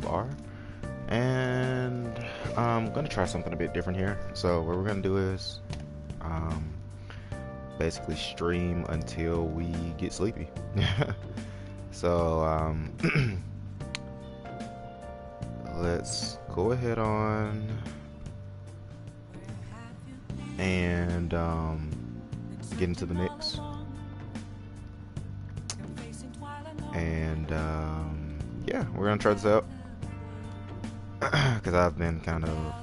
bar. And I'm gonna try something a bit different here. So what we're gonna do is um, basically stream until we get sleepy. So let's go ahead on and get into the mix. And yeah, we're gonna try this out because I've been kind of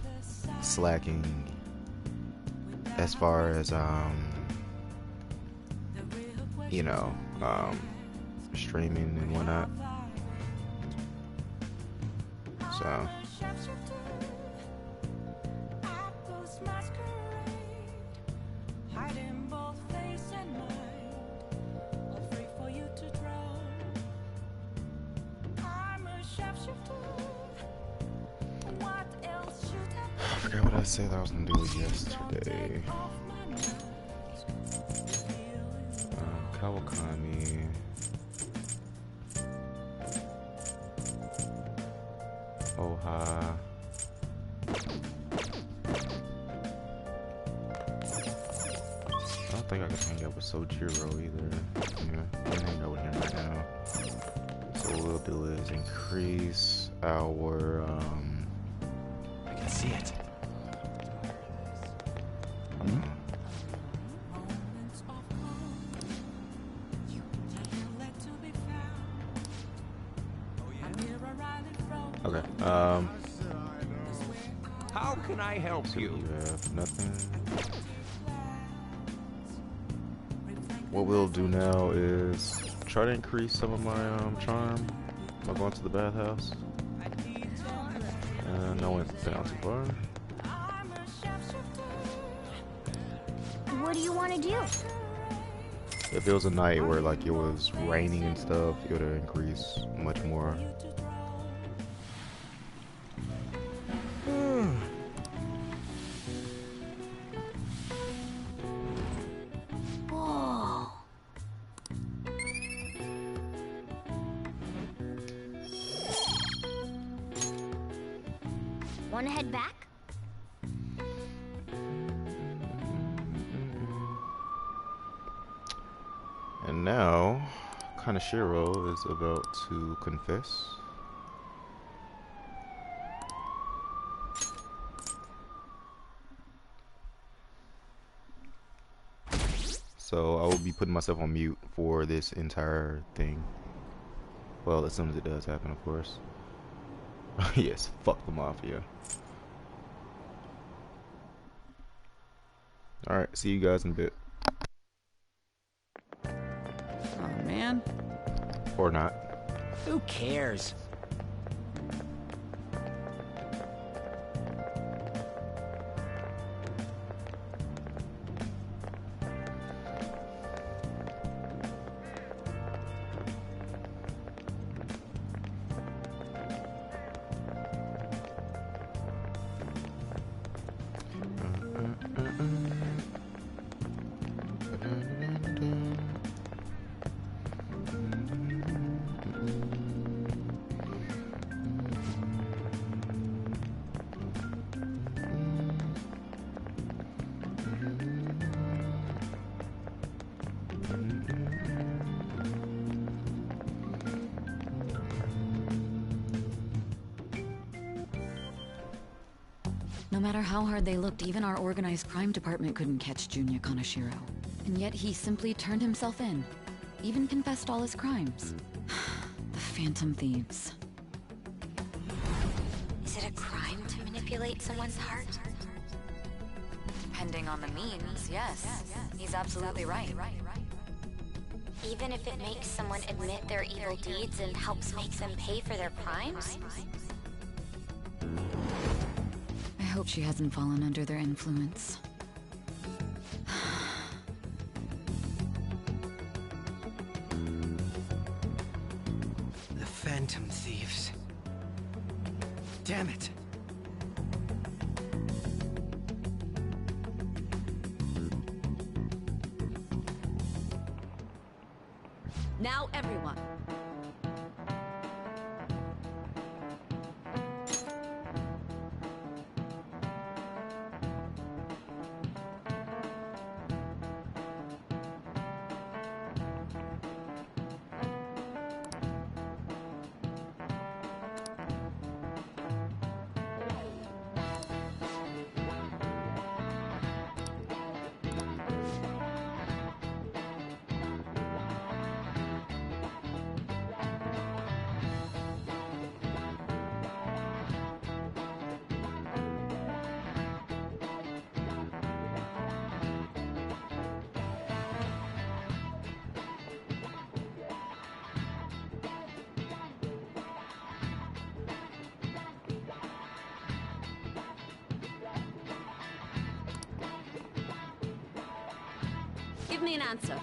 slacking as far as you know, streaming and whatnot. So I forgot what I said I was gonna do yesterday. Kawakami. Oha. I don't think I can hang out with Sojiro either. Yeah, I can hang out with him right now. So what we'll do is increase our I can see it. Okay. How can I help So you? you have nothing. What we'll do now is try to increase some of my charm by going to the bathhouse. And I went down too far. What do you want to do? If it was a night where like it was raining and stuff, it would increase much more. Whoa. Want to head back? And now, Kaneshiro is about to confess. So I will be putting myself on mute for this entire thing. Well, as soon as it does happen, of course. Yes, fuck the Mafia. Alright, see you guys in a bit. Oh man, Or not. who cares? No matter how hard they looked, even our organized crime department couldn't catch Junya Kaneshiro. And yet he simply turned himself in. Even confessed all his crimes. The Phantom Thieves. Is it a crime to manipulate someone's heart? Depending on the means, yes. He's absolutely right. Even if it makes someone admit their evil deeds and helps make them pay for their crimes? I hope she hasn't fallen under their influence. The Phantom Thieves. Damn it. Now everyone. Give me an answer.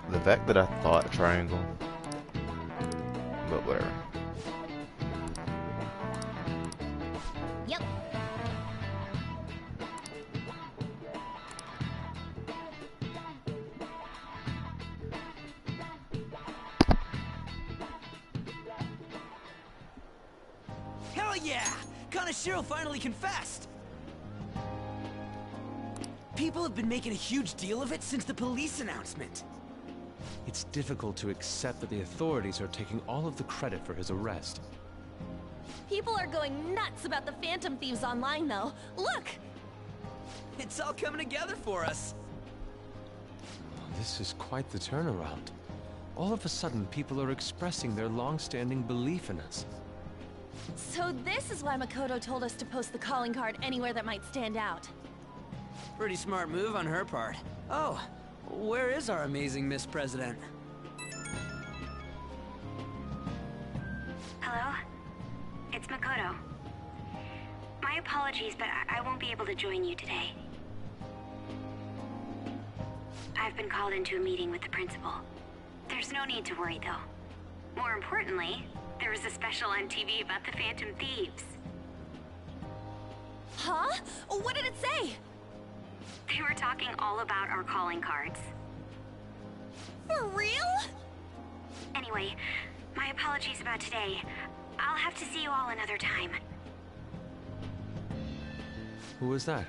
The fact that I thought triangle, but whatever. Yep. Hell yeah! Kanashiro finally confessed! People have been making a huge deal of it since the police announcement. It's difficult to accept that the authorities are taking all of the credit for his arrest. People are going nuts about the Phantom Thieves online, though. Look! It's all coming together for us. This is quite the turnaround. All of a sudden, people are expressing their long-standing belief in us. So this is why Makoto told us to post the calling card anywhere that might stand out. Pretty smart move on her part. Oh, where is our amazing Miss President? Hello? It's Makoto. My apologies, but I won't be able to join you today. I've been called into a meeting with the principal. There's no need to worry, though. More importantly, there was a special on TV about the Phantom Thieves. Huh? What did it say? They were talking all about our calling cards. For real? Anyway, my apologies about today. I'll have to see you all another time. Who was that?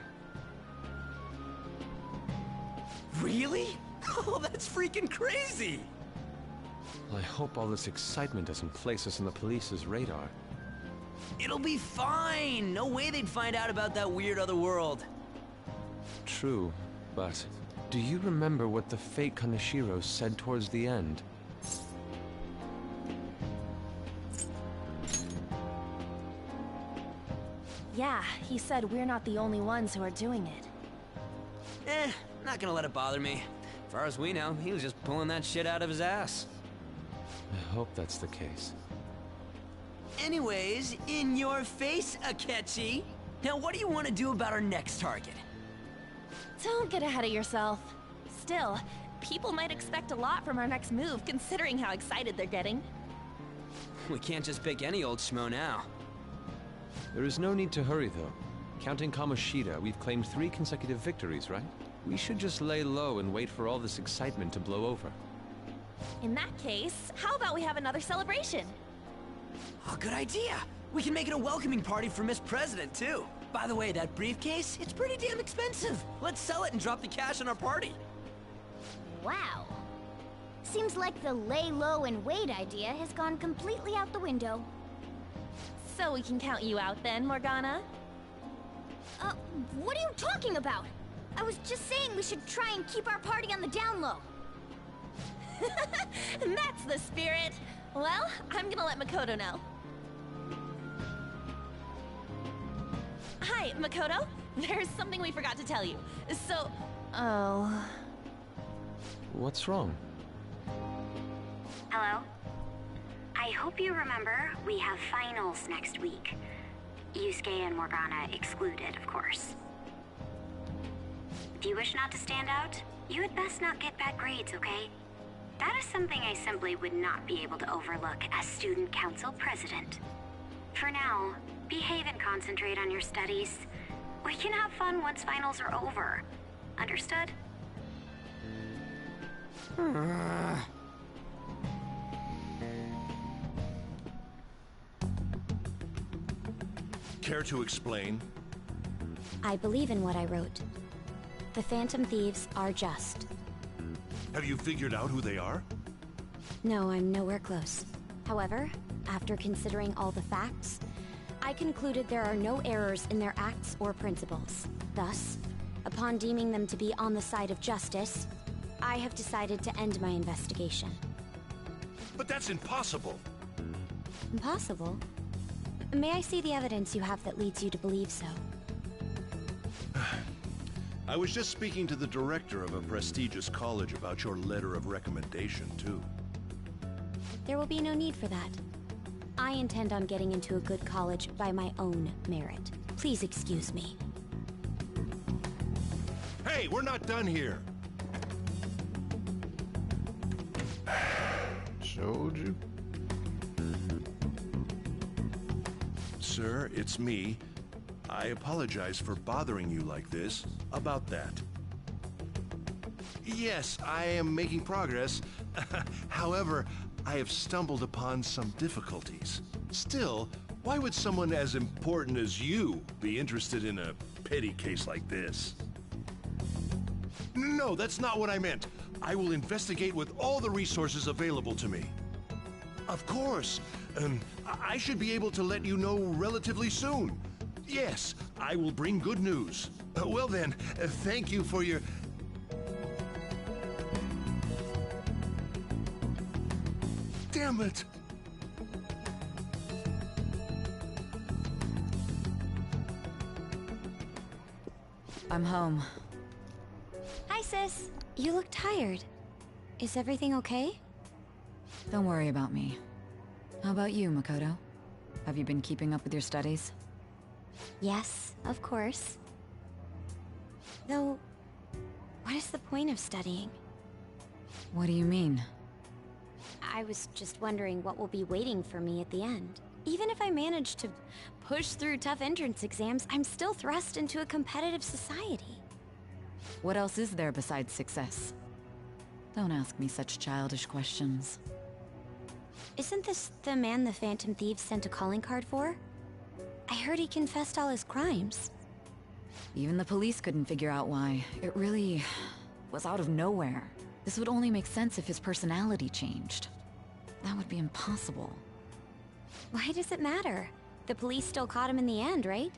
Really? Oh, that's freaking crazy! I hope all this excitement doesn't place us on the police's radar. It'll be fine! No way they'd find out about that weird other world. True, but do you remember what the fake Kanashiro said towards the end? Yeah, he said we're not the only ones who are doing it. Not gonna let it bother me. As far as we know, he was just pulling that shit out of his ass. I hope that's the case. Anyways, in your face, Akechi. Now, what do you want to do about our next target? Don't get ahead of yourself. Still, people might expect a lot from our next move, considering how excited they're getting. We can't just pick any old schmo now. There is no need to hurry, though. Counting Kamoshida, we've claimed 3 consecutive victories, right? We should just lay low and wait for all this excitement to blow over. In that case, how about we have another celebration? Oh, good idea. We can make it a welcoming party for Miss President, too. By the way, that briefcase, it's pretty damn expensive. Let's sell it and drop the cash on our party. Wow. Seems like the lay low and wait idea has gone completely out the window. So we can count you out then, Morgana? What are you talking about? I was just saying we should try and keep our party on the down low. That's the spirit. Well, I'm gonna let Makoto know. Hi, Makoto. There's something we forgot to tell you. So... Oh... What's wrong? Hello? I hope you remember we have finals next week. Yusuke and Morgana excluded, of course. If you wish not to stand out, you had best not get bad grades, okay? That is something I simply would not be able to overlook as student council president. For now, behave and concentrate on your studies. We can have fun once finals are over. Understood? Care to explain? I believe in what I wrote. The Phantom Thieves are just. Have you figured out who they are? No, I'm nowhere close. However, after considering all the facts, I concluded there are no errors in their acts or principles. Thus, upon deeming them to be on the side of justice, I have decided to end my investigation. But that's impossible! Impossible? May I see the evidence you have that leads you to believe so? I was just speaking to the director of a prestigious college about your letter of recommendation, too. There will be no need for that. I intend on getting into a good college by my own merit. Please excuse me. Hey, we're not done here! Showed you. Sir, it's me. I apologize for bothering you like this about that. Yes, I am making progress. However, I have stumbled upon some difficulties. Still, why would someone as important as you be interested in a petty case like this? No, that's not what I meant. I will investigate with all the resources available to me. Of course. I should be able to let you know relatively soon. Yes, I will bring good news. Well then, thank you for your... Damn it! I'm home. Hi, sis. You look tired. Is everything okay? Don't worry about me. How about you, Makoto? Have you been keeping up with your studies? Yes, of course. Though, what is the point of studying? What do you mean? I was just wondering what will be waiting for me at the end. Even if I manage to push through tough entrance exams, I'm still thrust into a competitive society. What else is there besides success? Don't ask me such childish questions. Isn't this the man the Phantom Thieves sent a calling card for? I heard he confessed all his crimes. Even the police couldn't figure out why. It really was out of nowhere. This would only make sense if his personality changed. That would be impossible. Why does it matter? The police still caught him in the end, right?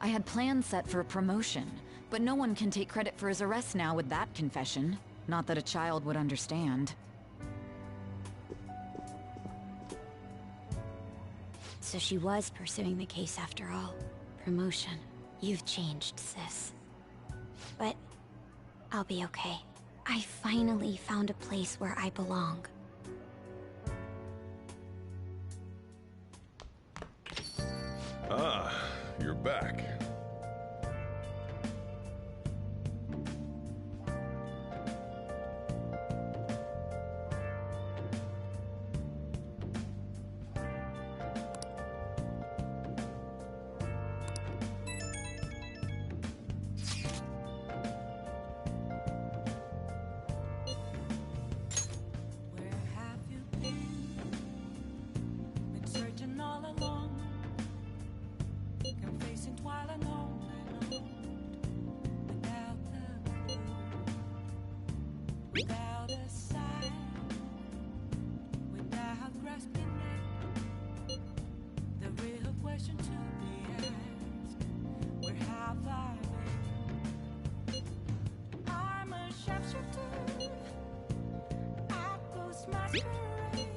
I had plans set for a promotion, but no one can take credit for his arrest now with that confession. Not that a child would understand. So she was pursuing the case after all. Promotion. You've changed, sis. But I'll be okay. I finally found a place where I belong. Ah, you're back. Without a sign, without grasping it, the real question to be asked, where have I been? I'm a sharpshooter, I ghost masquerade,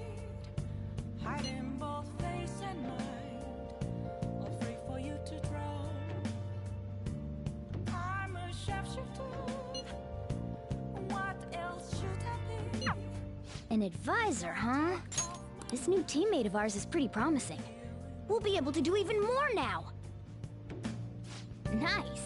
hiding both face and mind, all free for you to draw. I'm a sharpshooter. An advisor, huh? This new teammate of ours is pretty promising. We'll be able to do even more now! Nice!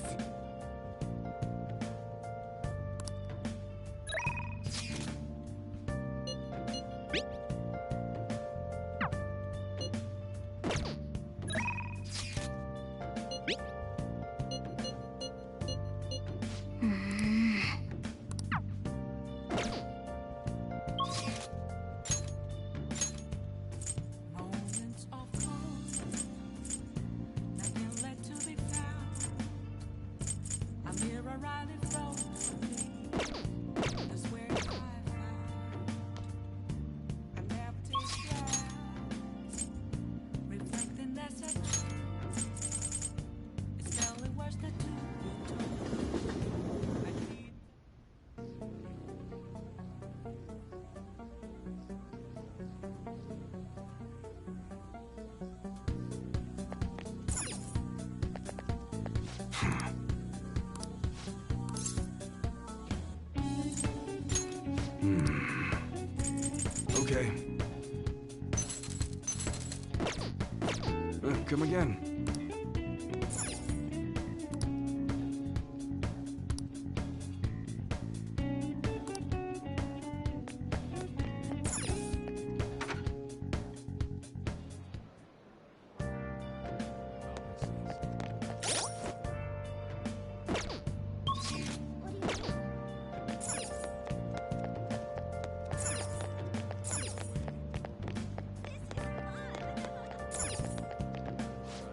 Okay. Come again.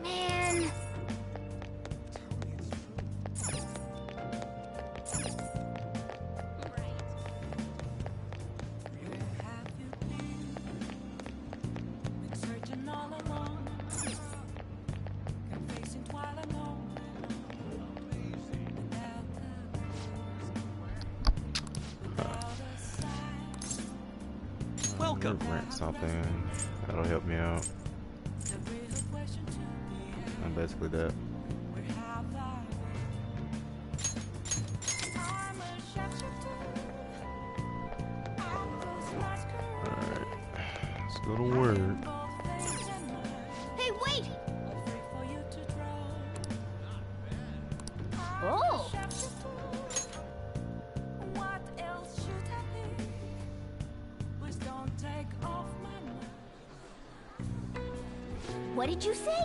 Man. Searching all along, confessing while alone, without a sign. Welcome. Rent something. That'll help me out. The real question to be And basically that. where have I been? I'm a shapeshifter. I'm those masquerades. Alright. Let's go to work. Hey, wait! Afraid for you to drown. Oh! What else should I be? Please don't take off my mind. What did you say?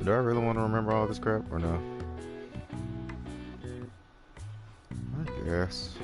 Do I really want to remember all this crap or no? I guess.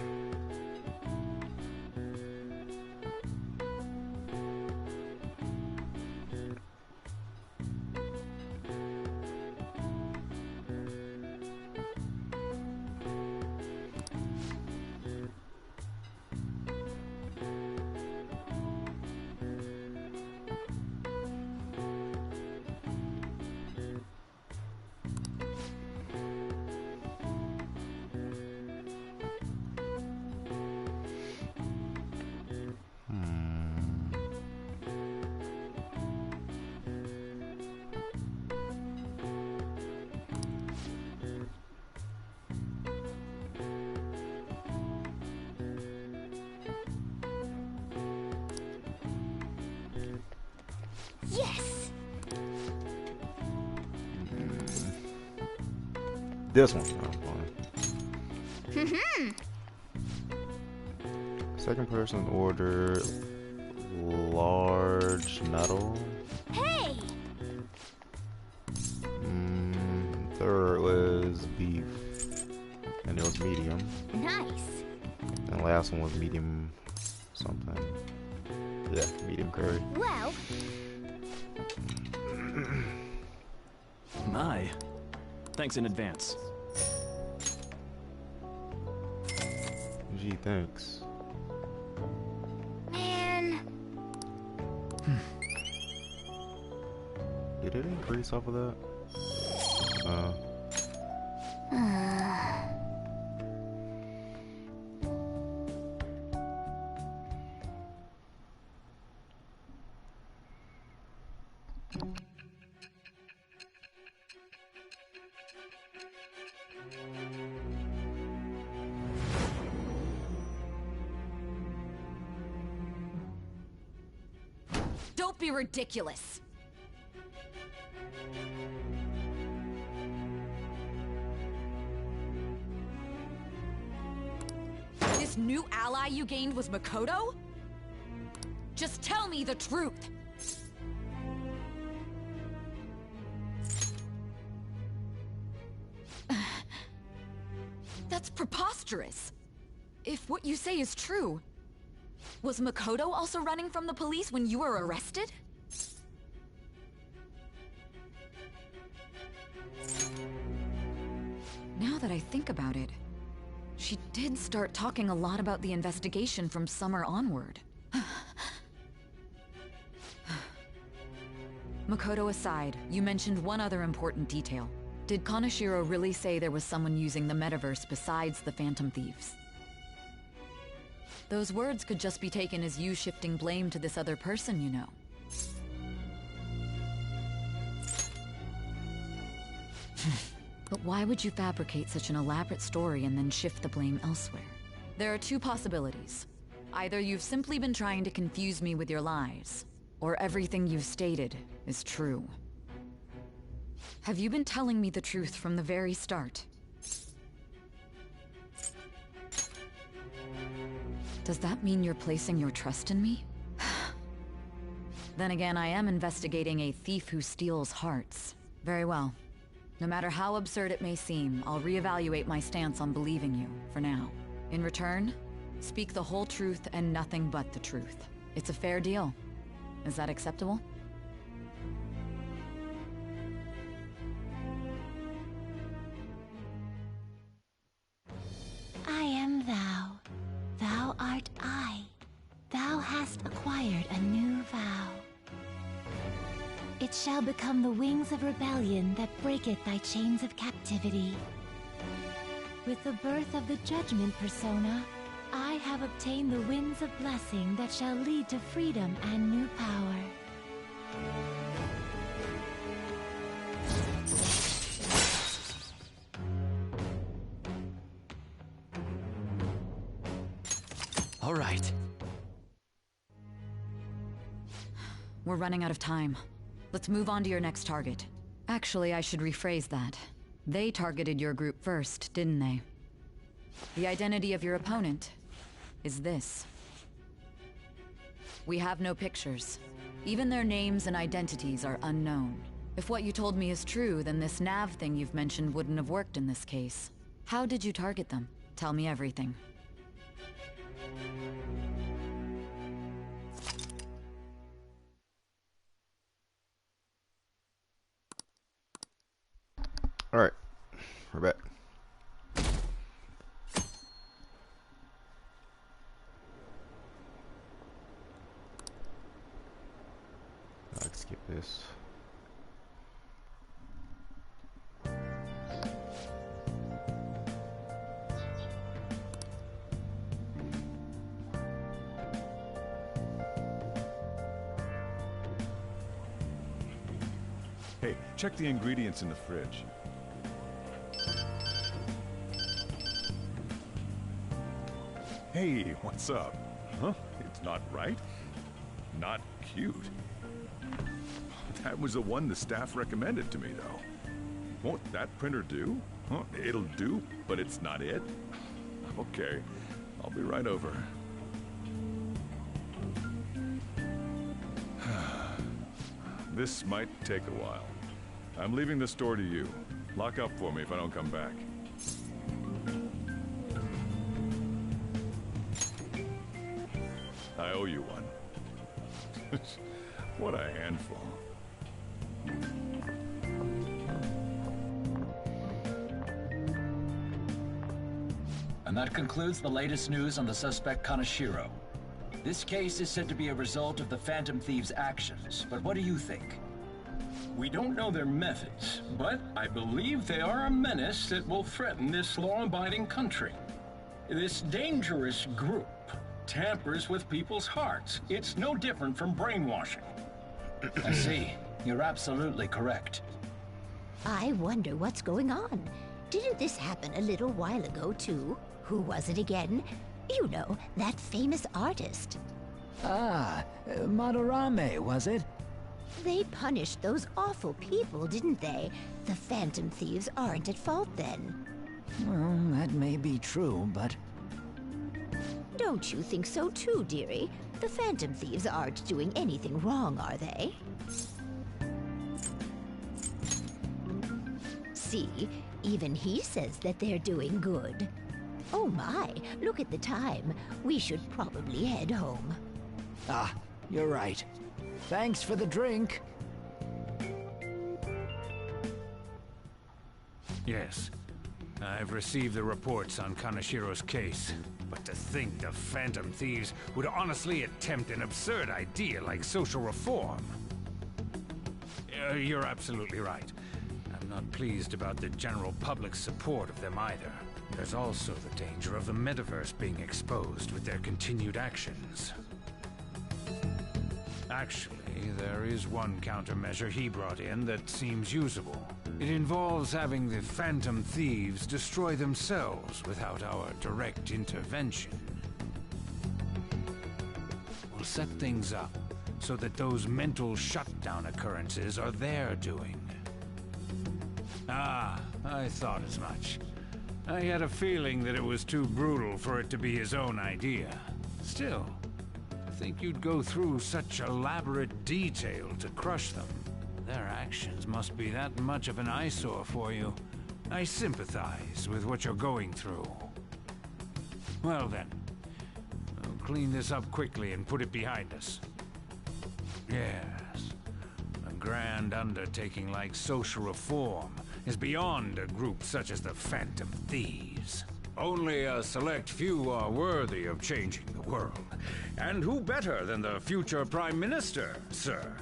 Yes! This one. Oh, fine. Second person order large noodle. Hey! Third was beef, and it was medium. Nice. And the last one was medium something. Yeah, medium curry. Well, My. Thanks in advance. Gee, thanks. man. Did it increase off of that? Don't be ridiculous. This new ally you gained was Makoto? Just tell me the truth. That's preposterous. If what you say is true, was Makoto also running from the police when you were arrested? Now that I think about it, she did start talking a lot about the investigation from summer onward. Makoto aside, you mentioned one other important detail. Did Kaneshiro really say there was someone using the metaverse besides the Phantom Thieves? Those words could just be taken as you shifting blame to this other person, you know. But why would you fabricate such an elaborate story and then shift the blame elsewhere? There are two possibilities. Either you've simply been trying to confuse me with your lies, or everything you've stated is true. Have you been telling me the truth from the very start? Does that mean you're placing your trust in me? Then again, I am investigating a thief who steals hearts. Very well. No matter how absurd it may seem, I'll reevaluate my stance on believing you, for now. In return, speak the whole truth and nothing but the truth. It's a fair deal. Is that acceptable? I am thou. Thou art I. Thou hast acquired a new vow. It shall become the wings of rebellion that breaketh thy chains of captivity. With the birth of the judgment persona, I have obtained the winds of blessing that shall lead to freedom and new power. All right. We're running out of time. Let's move on to your next target. Actually, I should rephrase that. They targeted your group first, didn't they? The identity of your opponent is this. We have no pictures. Even their names and identities are unknown. If what you told me is true, then this nav thing you've mentioned wouldn't have worked in this case. How did you target them? Tell me everything. Alright, we're back. Let's skip this. Hey, check the ingredients in the fridge. Hey, what's up? Huh? It's not right? Not cute. That was the one the staff recommended to me, though. Won't that printer do? Huh? It'll do, but it's not it? Okay, I'll be right over. This might take a while. I'm leaving the store to you. Lock up for me if I don't come back. I owe you one. What a handful. And that concludes the latest news on the suspect Kaneshiro. This case is said to be a result of the Phantom Thieves' actions, but what do you think? We don't know their methods, but I believe they are a menace that will threaten this law-abiding country. This dangerous group tampers with people's hearts. It's no different from brainwashing. I see. You're absolutely correct. I wonder what's going on. Didn't this happen a little while ago, too? Who was it again? You know, that famous artist. Ah, Madarame, was it? They punished those awful people, didn't they? The Phantom Thieves aren't at fault then. Well, that may be true, but... Don't you think so too, dearie? The Phantom Thieves aren't doing anything wrong, are they? See, even he says that they're doing good. Oh my, look at the time. We should probably head home. Ah, you're right. Thanks for the drink. Yes. I've received the reports on Kaneshiro's case. But to think the Phantom Thieves would honestly attempt an absurd idea like social reform. You're absolutely right. I'm not pleased about the general public's support of them either. There's also the danger of the metaverse being exposed with their continued actions. Actually, there is one countermeasure he brought in that seems usable. It involves having the Phantom Thieves destroy themselves without our direct intervention. We'll set things up so that those mental shutdown occurrences are their doing. Ah, I thought as much. I had a feeling that it was too brutal for it to be his own idea. Still, to think you'd go through such elaborate detail to crush them. Their actions must be that much of an eyesore for you. I sympathize with what you're going through. Well then, I'll clean this up quickly and put it behind us. Yes, a grand undertaking like social reform is beyond a group such as the Phantom Thieves. Only a select few are worthy of changing the world. And who better than the future Prime Minister, sir?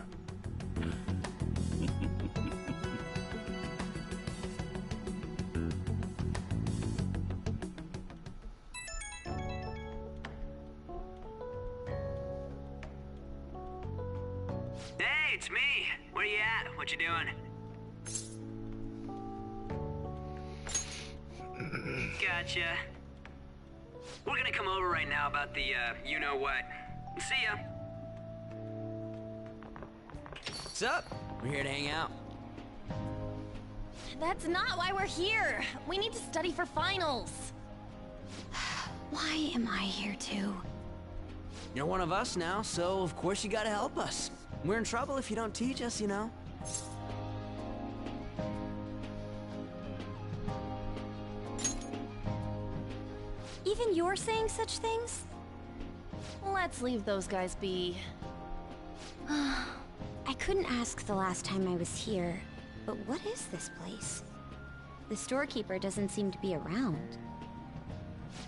Hey, it's me. Where you at? What you doing? Gotcha. We're gonna come over right now about the, you-know-what. See ya. What's up? We're here to hang out. That's not why we're here. We need to study for finals. Why am I here too? You're one of us now, so of course you gotta help us. We're in trouble if you don't teach us, you know. Even you're saying such things? Let's leave those guys be. I couldn't ask the last time I was here, but what is this place? The storekeeper doesn't seem to be around.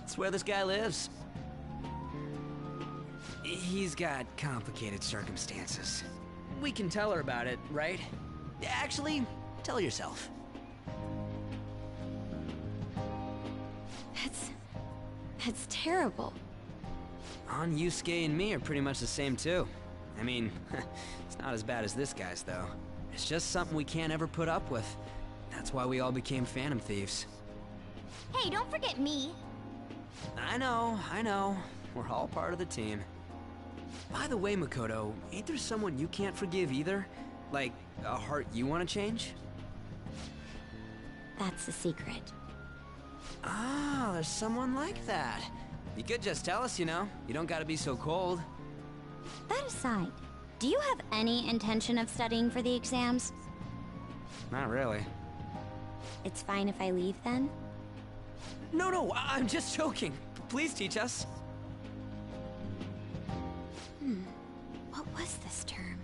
It's where this guy lives. He's got complicated circumstances. We can tell her about it, right? Actually, tell yourself. That's terrible. On Yusuke and me are pretty much the same too. I mean, it's not as bad as this guy's though. It's just something we can't ever put up with. That's why we all became Phantom Thieves. Hey, don't forget me. I know. We're all part of the team. By the way, Makoto, ain't there someone you can't forgive either? Like, a heart you want to change? That's the secret. Ah, there's someone like that. You could just tell us, you know. You don't gotta be so cold. That aside, do you have any intention of studying for the exams? Not really. It's fine if I leave then? No, I'm just joking. Please teach us. What was this term?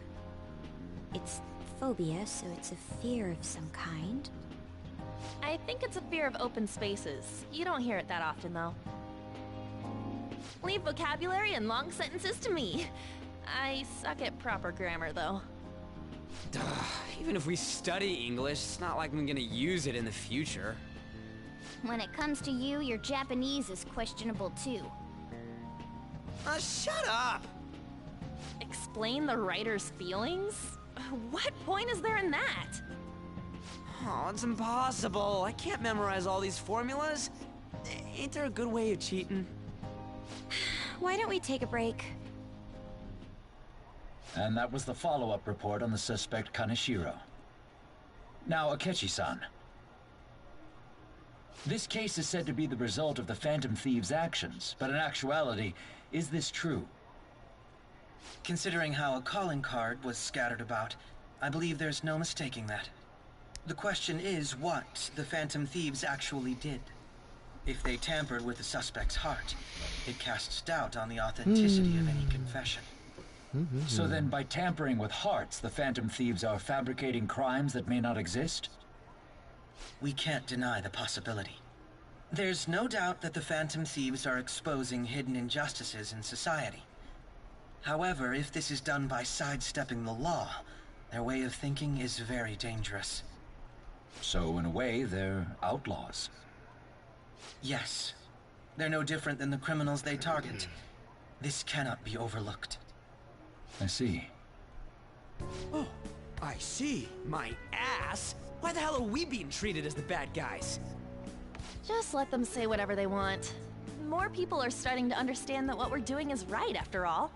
It's phobia, so it's a fear of some kind. I think it's a fear of open spaces. You don't hear it that often, though. Leave vocabulary and long sentences to me. I suck at proper grammar, though. Even if we study English, it's not like I'm gonna use it in the future. When it comes to you, your Japanese is questionable too. Shut up! Explain the writer's feelings? What point is there in that? Oh, it's impossible. I can't memorize all these formulas. Ain't there a good way of cheating? Why don't we take a break? And that was the follow-up report on the suspect Kaneshiro. Now, Akechi-san. This case is said to be the result of the Phantom Thieves' actions, but in actuality, is this true? Considering how a calling card was scattered about, I believe there's no mistaking that. The question is what the Phantom Thieves actually did. If they tampered with the suspect's heart, it casts doubt on the authenticity of any confession. So then, by tampering with hearts, the Phantom Thieves are fabricating crimes that may not exist? We can't deny the possibility. There's no doubt that the Phantom Thieves are exposing hidden injustices in society. However, if this is done by sidestepping the law, their way of thinking is very dangerous. So, in a way, they're outlaws. Yes. They're no different than the criminals they target. This cannot be overlooked. I see. Oh, I see. My ass. Why the hell are we being treated as the bad guys? Just let them say whatever they want. More people are starting to understand that what we're doing is right, after all.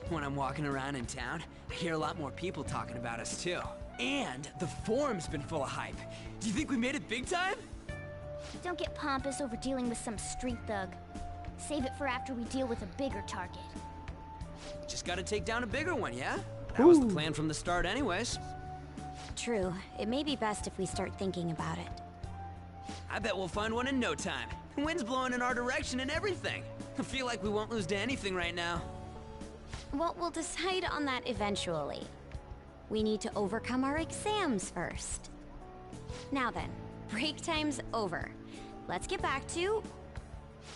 When I'm walking around in town, I hear a lot more people talking about us too. And the forum's been full of hype. Do you think we made it big time? Don't get pompous over dealing with some street thug. Save it for after we deal with a bigger target. Just gotta take down a bigger one, yeah? That was the plan from the start anyways. True. It may be best if we start thinking about it. I bet we'll find one in no time. The wind's blowing in our direction and everything. I feel like we won't lose to anything right now. Well, we'll decide on that eventually. We need to overcome our exams first. Now then, break time's over. Let's get back to...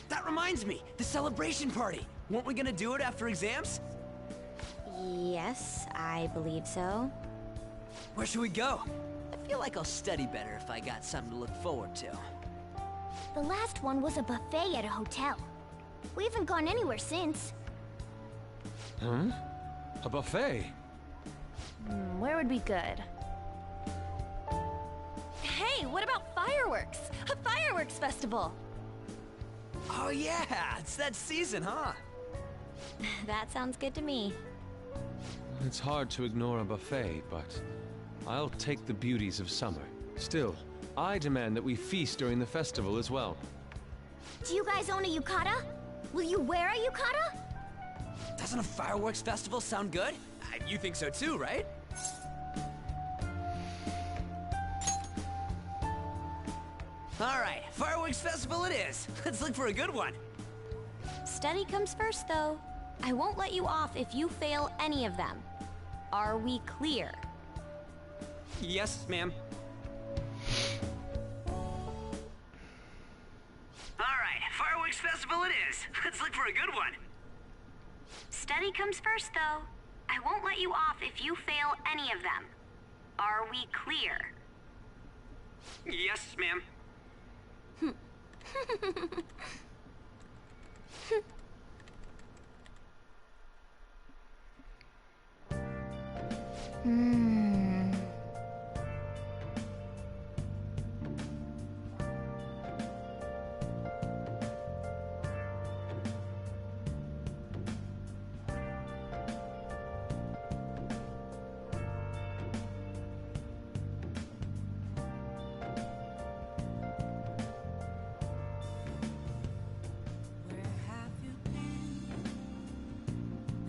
That reminds me, the celebration party. Weren't we gonna do it after exams? Yes, I believe so. Where should we go? I feel like I'll study better if I got something to look forward to. The last one was a buffet at a hotel. We haven't gone anywhere since. Huh? A buffet? Where would be good? Hey, what about fireworks? A fireworks festival! Oh yeah, it's that season, huh? That sounds good to me. It's hard to ignore a buffet, but I'll take the beauties of summer. Still, I demand that we feast during the festival as well. Do you guys own a yukata? Will you wear a yukata? Doesn't a fireworks festival sound good? You think so too, right? Alright, fireworks festival it is. Let's look for a good one. Study comes first, though. I won't let you off if you fail any of them. Are we clear? Yes, ma'am. Alright, fireworks festival it is. Let's look for a good one. Study comes first, though. I won't let you off if you fail any of them. Are we clear? Yes, ma'am.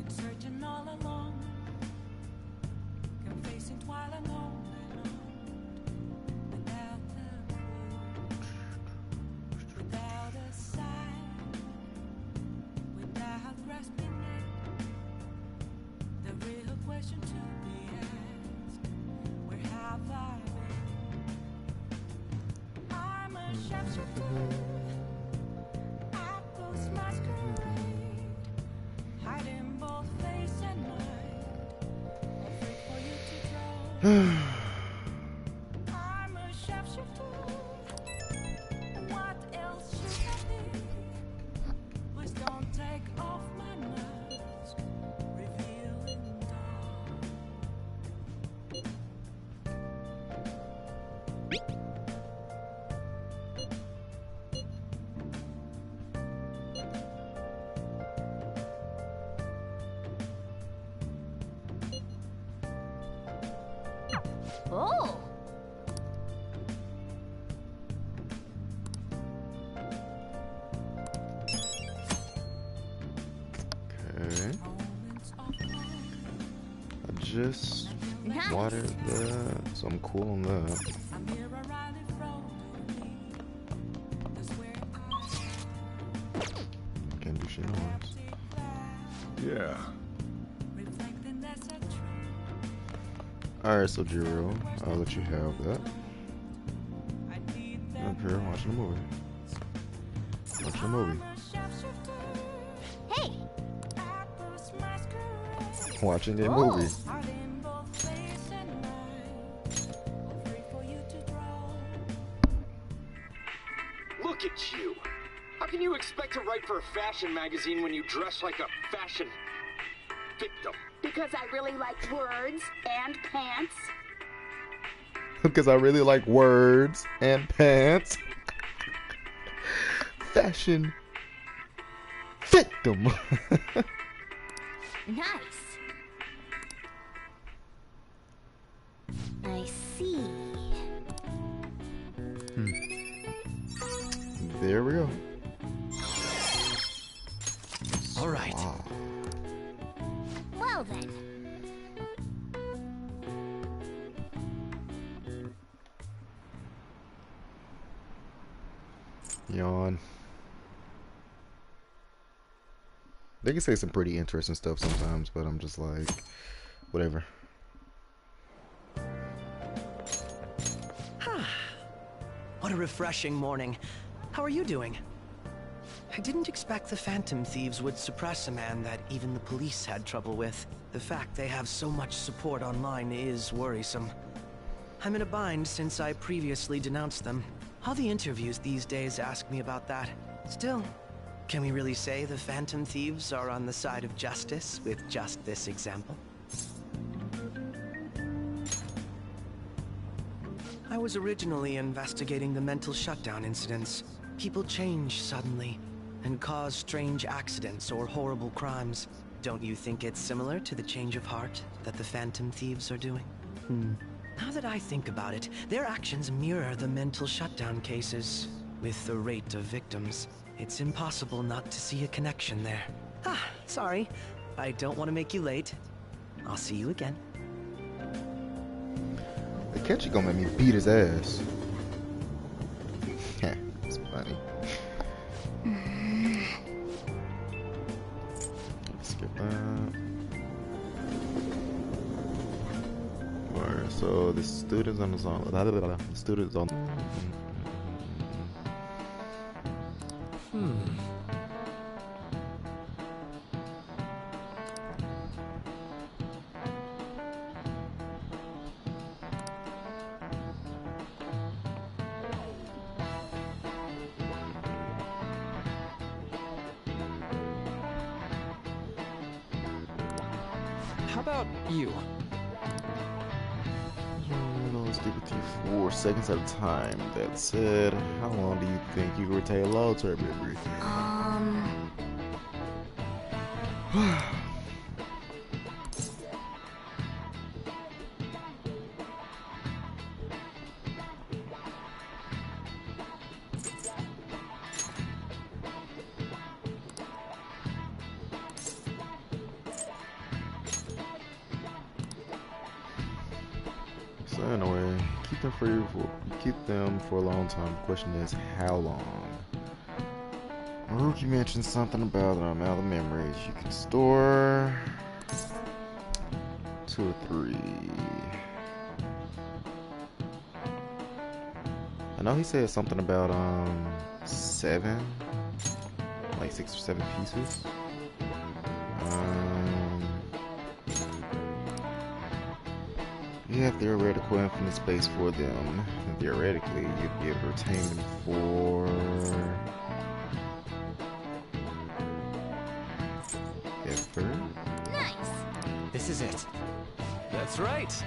Searching all along, confessing while I'm on and on, without a clue, without a sign, without grasping it. The real question to be asked: where have I been? I'm a sharpshooter at those masquerade, hiding both face and mind, afraid for you to draw. I'm a sharpshooter. What else should I be? Please don't take off my mask, revealing dawn. Oh! Okay. I just Nice. watered that, so I'm cool on that. Can't do shit else. Yeah. Alright, so Jiro, I'll let you have that. Up here watching a movie. Watching a movie. Hey! Watching a movie. Look at you! How can you expect to write for a fashion magazine when you dress like a fashion victim? Because I really like words and pants. because I really like words and pants. Fashion victim. Nice. I see. There we go. All right. Well then. Yawn. They can say some pretty interesting stuff sometimes, but I'm just like, whatever. What a refreshing morning. How are you doing? I didn't expect the Phantom Thieves would suppress a man that even the police had trouble with. The fact they have so much support online is worrisome. I'm in a bind since I previously denounced them. All the interviews these days ask me about that. Still, can we really say the Phantom Thieves are on the side of justice with just this example? I was originally investigating the mental shutdown incidents. People change suddenly and cause strange accidents or horrible crimes. Don't you think it's similar to the change of heart that the Phantom Thieves are doing? Now that I think about it, their actions mirror the mental shutdown cases. With the rate of victims, it's impossible not to see a connection there. Sorry. I don't want to make you late. I'll see you again. The catchy gonna make me beat his ass. It's funny. Let's skip that. Alright, so the students on the zone. The students on. How about you? Let's do it to you 4 seconds at a time. That said, how long do you think you can retain long-term memory? So anyway, keep them for a long time. The question is, how long? Rookie mentioned something about the amount of memories you can store. 2 or 3. I know he said something about 7, like 6 or 7 pieces. You have theoretical infinite space for them. And theoretically, you'd be able to retain them for ever. Nice. This is it. That's right.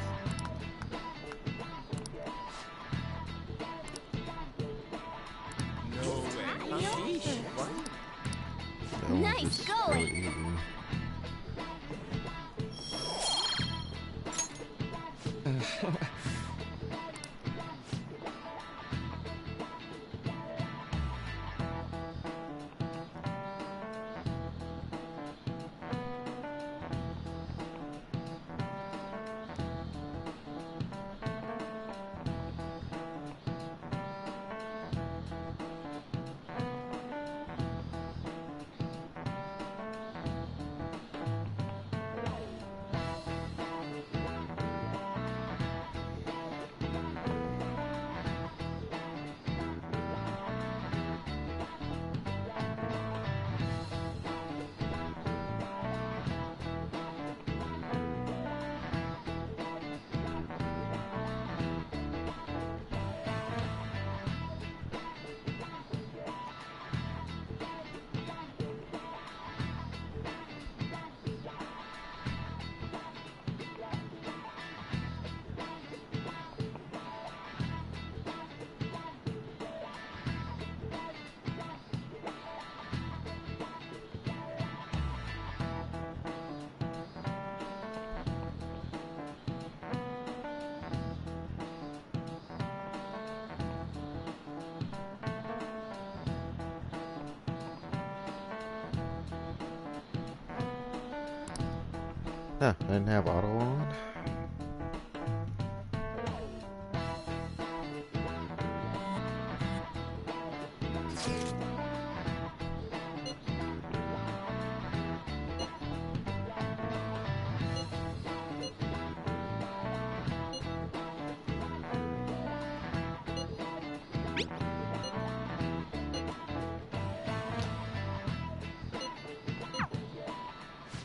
No way. That one Nice was going. really easy. Huh, I didn't have auto on.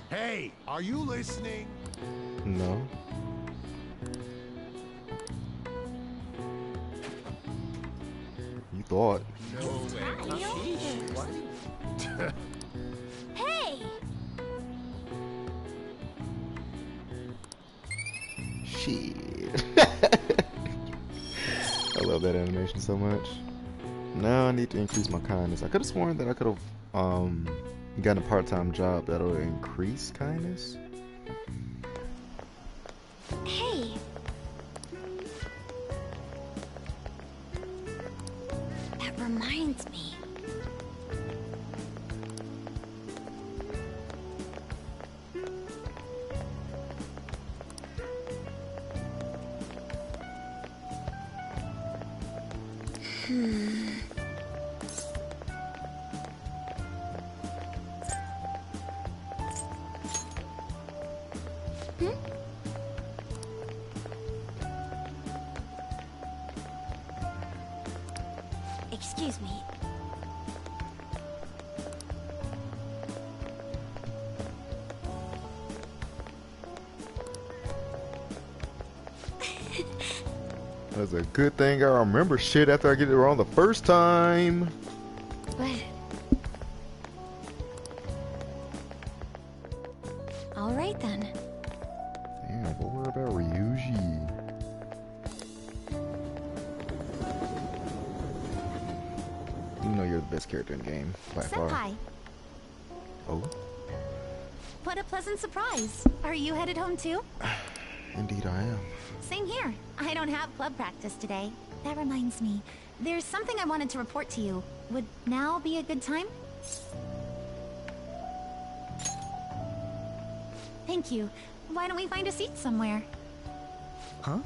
Hey, are you listening? No. You thought. No way. What? Hey! Shit. I love that animation so much. Now I need to increase my kindness. I could have sworn that I could have gotten a part-time job that'll increase kindness. Hey! That reminds me. Excuse me. That's a good thing I remember shit after I get it wrong the first time. But... Alright then. Damn, what were about Ryuji? You know you're the best character in the game, by far. Senpai, Oh, what a pleasant surprise. Are you headed home too? indeed I am. Same here. I don't have club practice today. That reminds me, there's something I wanted to report to you. Would now be a good time? Thank you. Why don't we find a seat somewhere? Huh?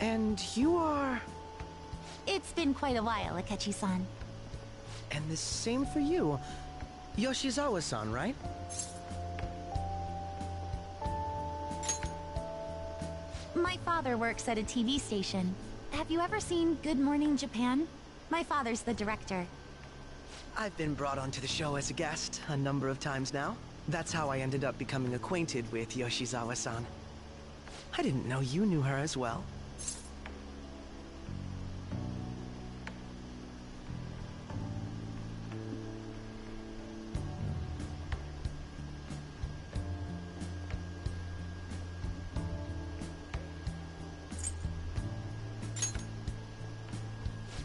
And you are... It's been quite a while, Akechi-san. And the same for you. Yoshizawa-san, right? My father works at a TV station. Have you ever seen Good Morning Japan? My father's the director. I've been brought onto the show as a guest a number of times now. That's how I ended up becoming acquainted with Yoshizawa-san. I didn't know you knew her as well.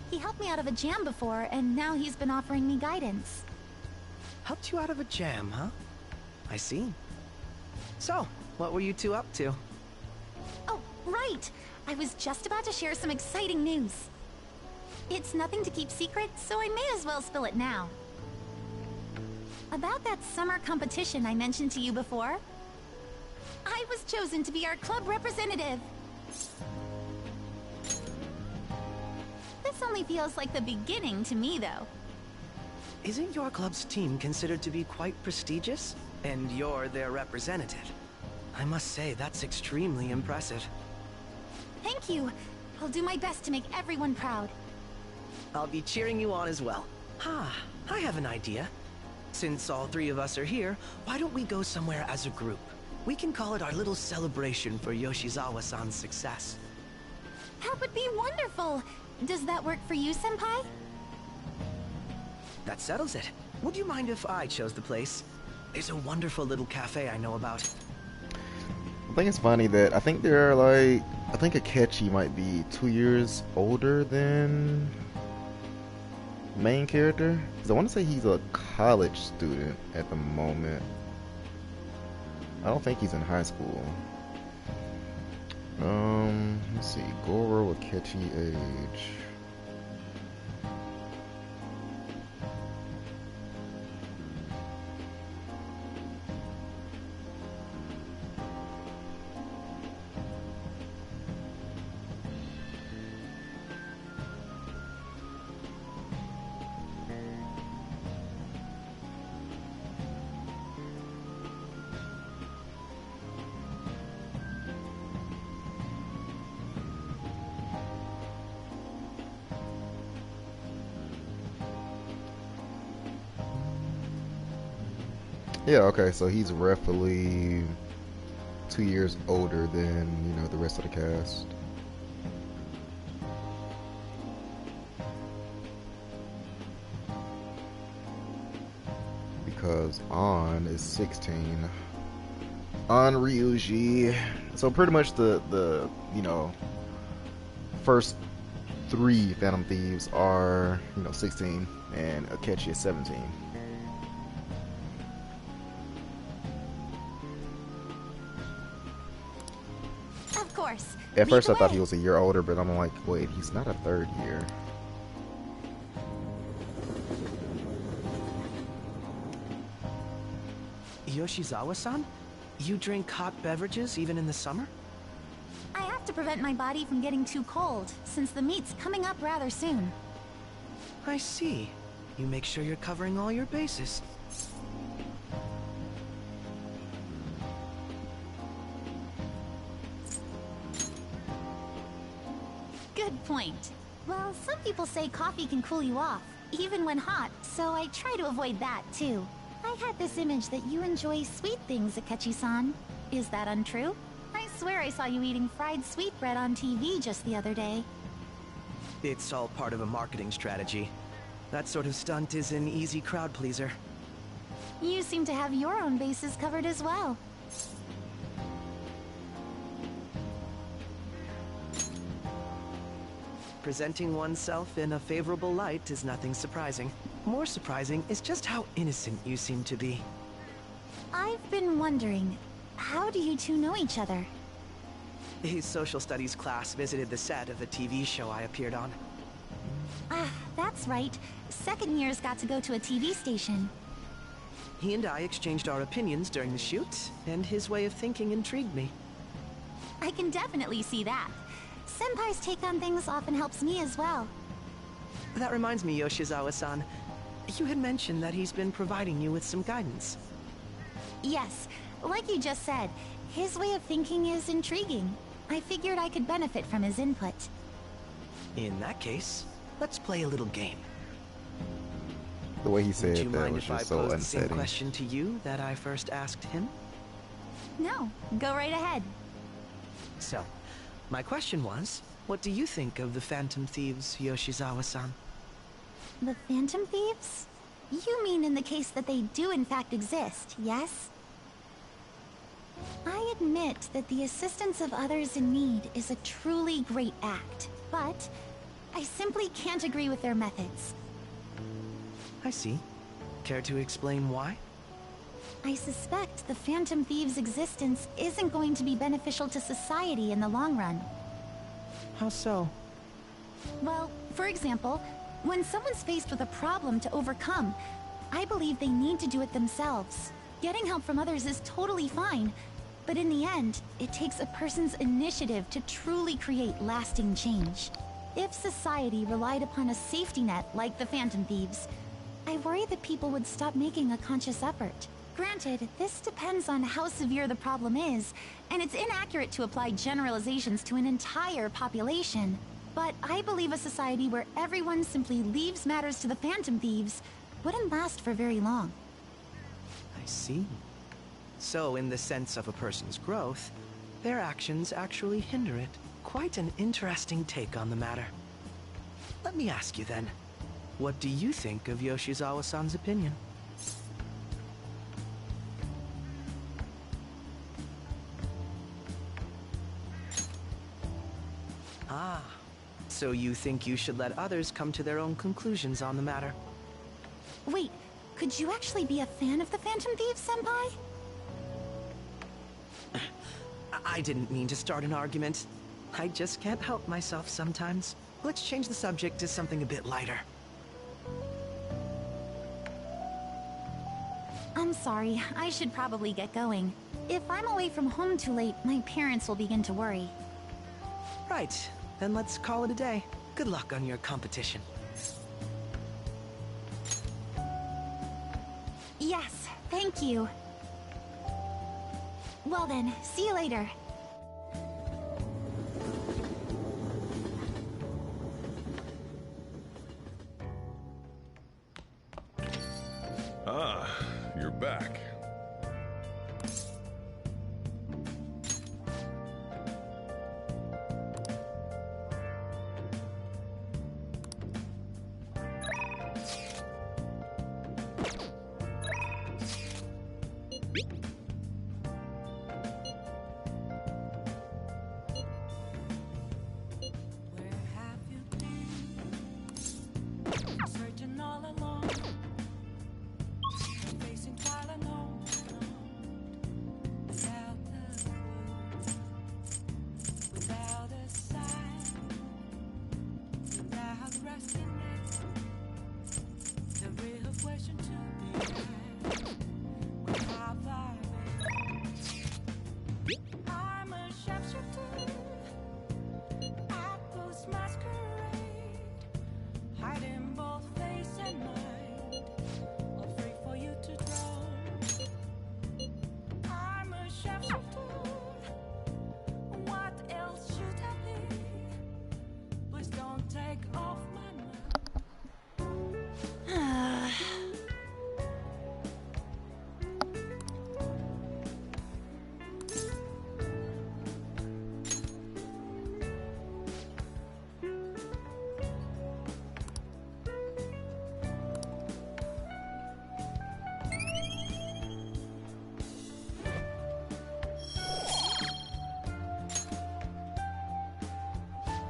He helped me out of a jam before, and now he's been offering me guidance. Helped you out of a jam, huh? I see. So, what were you two up to? Oh, right! I was just about to share some exciting news. It's nothing to keep secret, so I may as well spill it now. About that summer competition I mentioned to you before. I was chosen to be our club representative. This only feels like the beginning to me, though. Isn't your club's team considered to be quite prestigious? And you're their representative. I must say, that's extremely impressive. Thank you. I'll do my best to make everyone proud. I'll be cheering you on as well. I have an idea. Since all three of us are here, why don't we go somewhere as a group? We can call it our little celebration for Yoshizawa-san's success. That would be wonderful! Does that work for you, Senpai? That settles it. Would you mind if I chose the place? There's a wonderful little cafe I know about. I think it's funny that I think they're like, I think Akechi might be 2 years older than main character. 'Cause I want to say he's a college student at the moment. I don't think he's in high school. Let's see, Goro Akechi age. Yeah, okay, so he's roughly 2 years older than, you know, the rest of the cast. Because An is 16. An Ryuji. So pretty much the you know, first 3 Phantom Thieves are, you know, 16 and Akechi is 17. Of course. At first I Lead the thought way. he was a year older, but I'm like, wait, he's not a 3rd year. Yoshizawa-san? You drink hot beverages even in the summer? I have to prevent my body from getting too cold, since the meet's coming up rather soon. I see. You make sure you're covering all your bases. Good point. Well, some people say coffee can cool you off, even when hot, so I try to avoid that, too. I had this image that you enjoy sweet things, Akechi-san. Is that untrue? I swear I saw you eating fried sweetbread on TV just the other day. It's all part of a marketing strategy. That sort of stunt is an easy crowd pleaser. You seem to have your own bases covered as well. Presenting oneself in a favorable light is nothing surprising. More surprising is just how innocent you seem to be. I've been wondering, how do you two know each other? His social studies class visited the set of a TV show I appeared on. Ah, that's right. Second years got to go to a TV station. He and I exchanged our opinions during the shoot, and his way of thinking intrigued me. I can definitely see that. Senpai's take on things often helps me as well. That reminds me, Yoshizawa-san. You had mentioned that he's been providing you with some guidance. Yes, like you just said, his way of thinking is intriguing. I figured I could benefit from his input. In that case, let's play a little game. The way he Would said you that mind was if I just so pose the same unsettling. question to you that I first asked him? No, go right ahead. So, my question was, what do you think of the Phantom Thieves, Yoshizawa-san? The Phantom Thieves? You mean in the case that they do in fact exist, yes? I admit that the assistance of others in need is a truly great act, but I simply can't agree with their methods. I see. Care to explain why? I suspect the Phantom Thieves' existence isn't going to be beneficial to society in the long run. How so? Well, for example, when someone's faced with a problem to overcome, I believe they need to do it themselves. Getting help from others is totally fine, but in the end, it takes a person's initiative to truly create lasting change. If society relied upon a safety net like the Phantom Thieves, I worry that people would stop making a conscious effort. Granted, this depends on how severe the problem is, and it's inaccurate to apply generalizations to an entire population. But I believe a society where everyone simply leaves matters to the Phantom Thieves wouldn't last for very long. I see. So, in the sense of a person's growth, their actions actually hinder it. Quite an interesting take on the matter. Let me ask you then, what do you think of Yoshizawa-san's opinion? Ah, so you think you should let others come to their own conclusions on the matter? Wait, could you actually be a fan of the Phantom Thieves, Senpai? I didn't mean to start an argument. I just can't help myself sometimes. Let's change the subject to something a bit lighter. I'm sorry, I should probably get going. If I'm away from home too late, my parents will begin to worry. Right, then let's call it a day. Good luck on your competition. Yes, thank you. Well then, see you later. Ah, you're back. question to be asked. Where have I been? I'm a sharpshooter at Post Masquerade, hiding both face and mind, afraid for you to know. I'm a sharpshooter. What else should I be? Please don't take off my mask.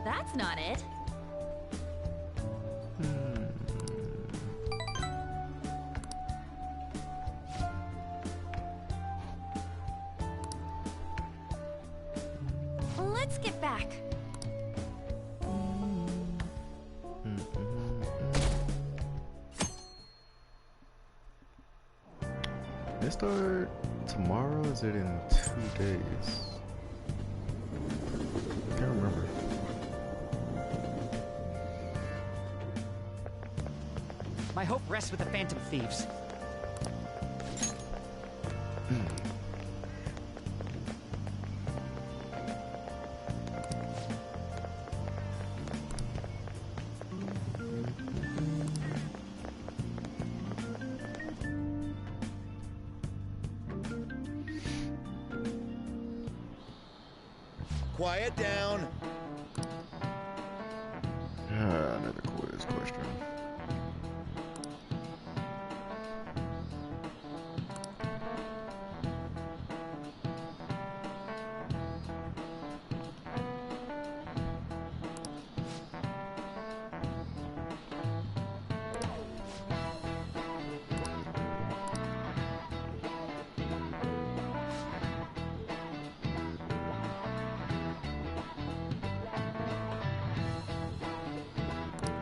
That's not it. Let's get back. They start tomorrow? Is it in 2 days? I can't remember. My hope rests with the Phantom Thieves. Quiet down. Another quiz question.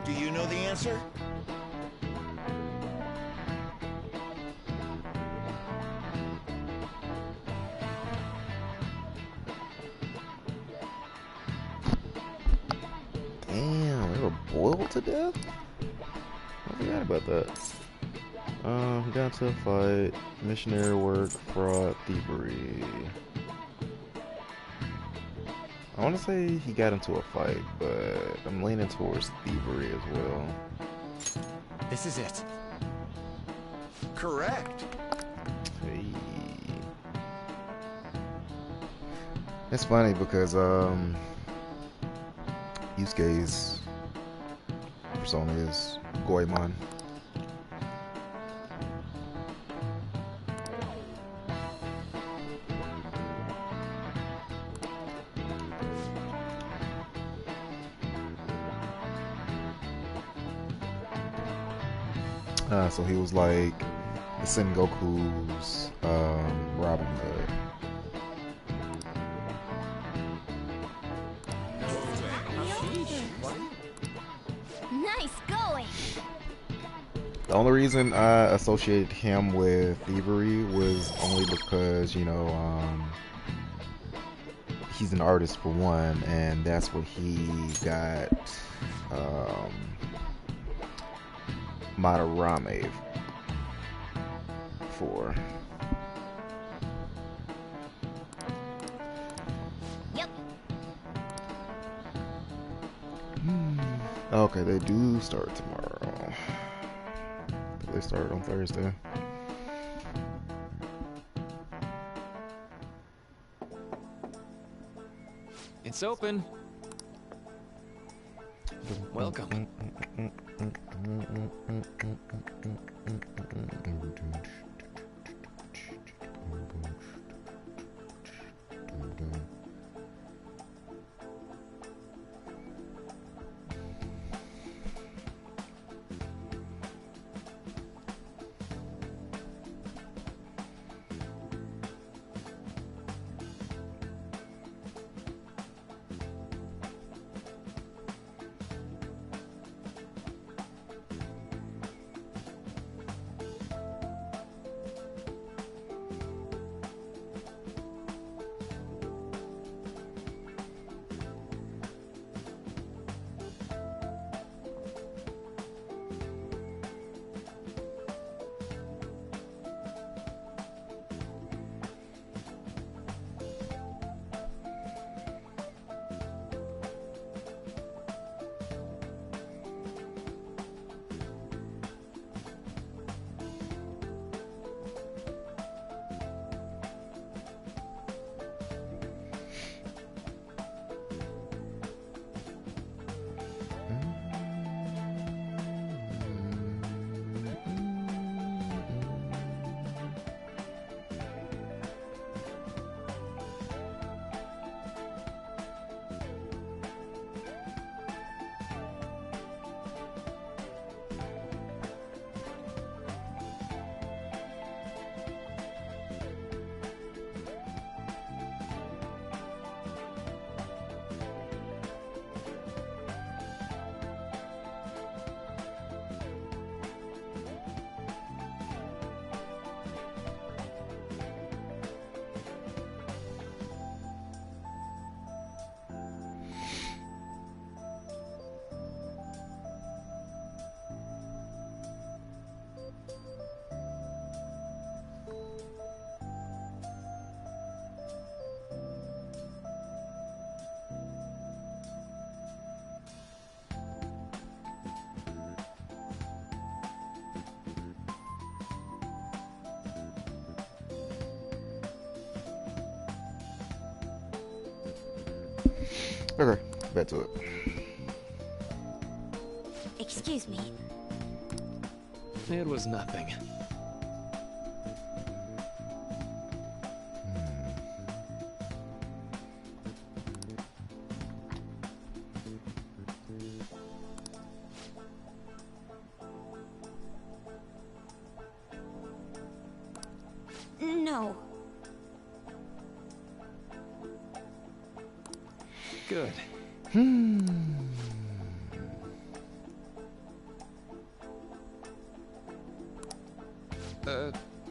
Do you know the answer? Damn, they were boiled to death? I forgot about that. He got into a fight, missionary work, fraud, thievery. I want to say he got into a fight, but I'm leaning towards thievery as well. This is it. Correct. Hey. It's funny because Yusuke's persona is Goemon. So he was like the Sengoku's Robin Hood. Nice going. The only reason I associated him with thievery was only because, you know, he's an artist for one, and that's what he got Madarame for. Yep. Okay, they do start tomorrow. They start on Thursday. It's open. Welcome. Okay, back to it. Excuse me. It was nothing. No. Good.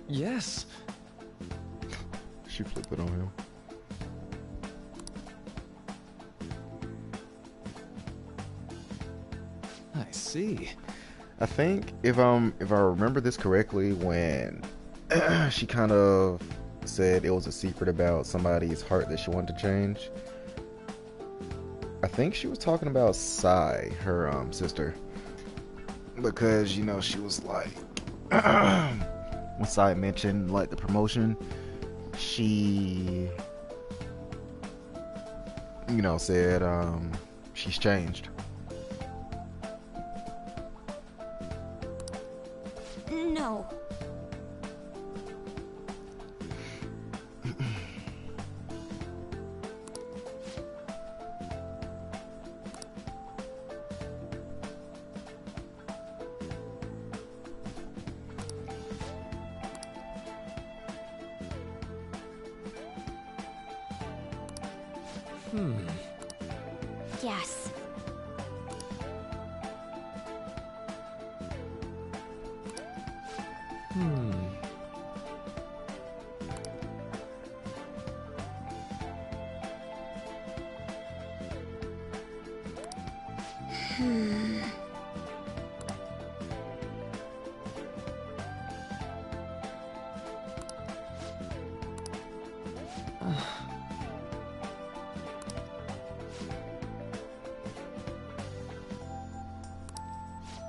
Yes. She flipped it on him. I see. I think if I remember this correctly, when she kind of said it was a secret about somebody's heart that she wanted to change, I think she was talking about Sai, her sister, because you know she was like, when Sai mentioned like the promotion, she said she's changed. No. Yes.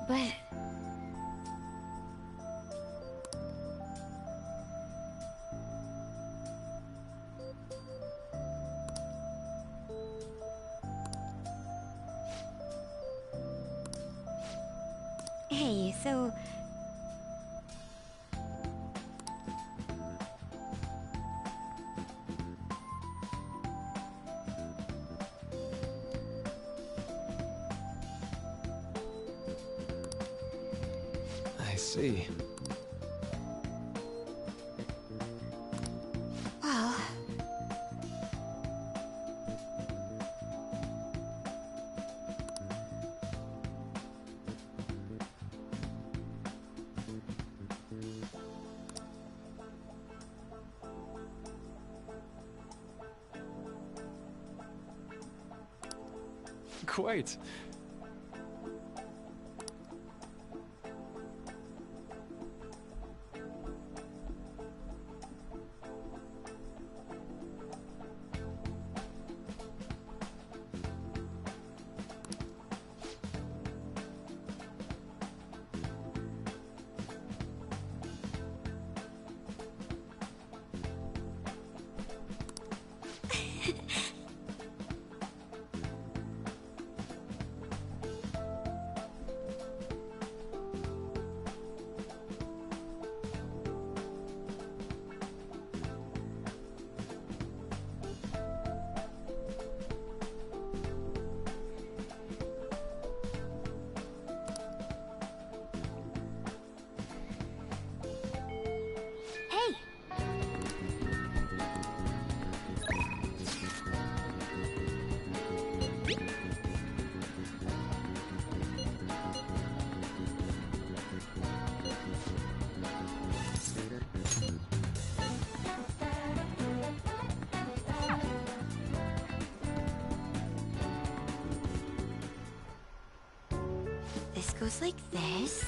But... Hey, so... I see. Well... Quite. Hey! This goes like this.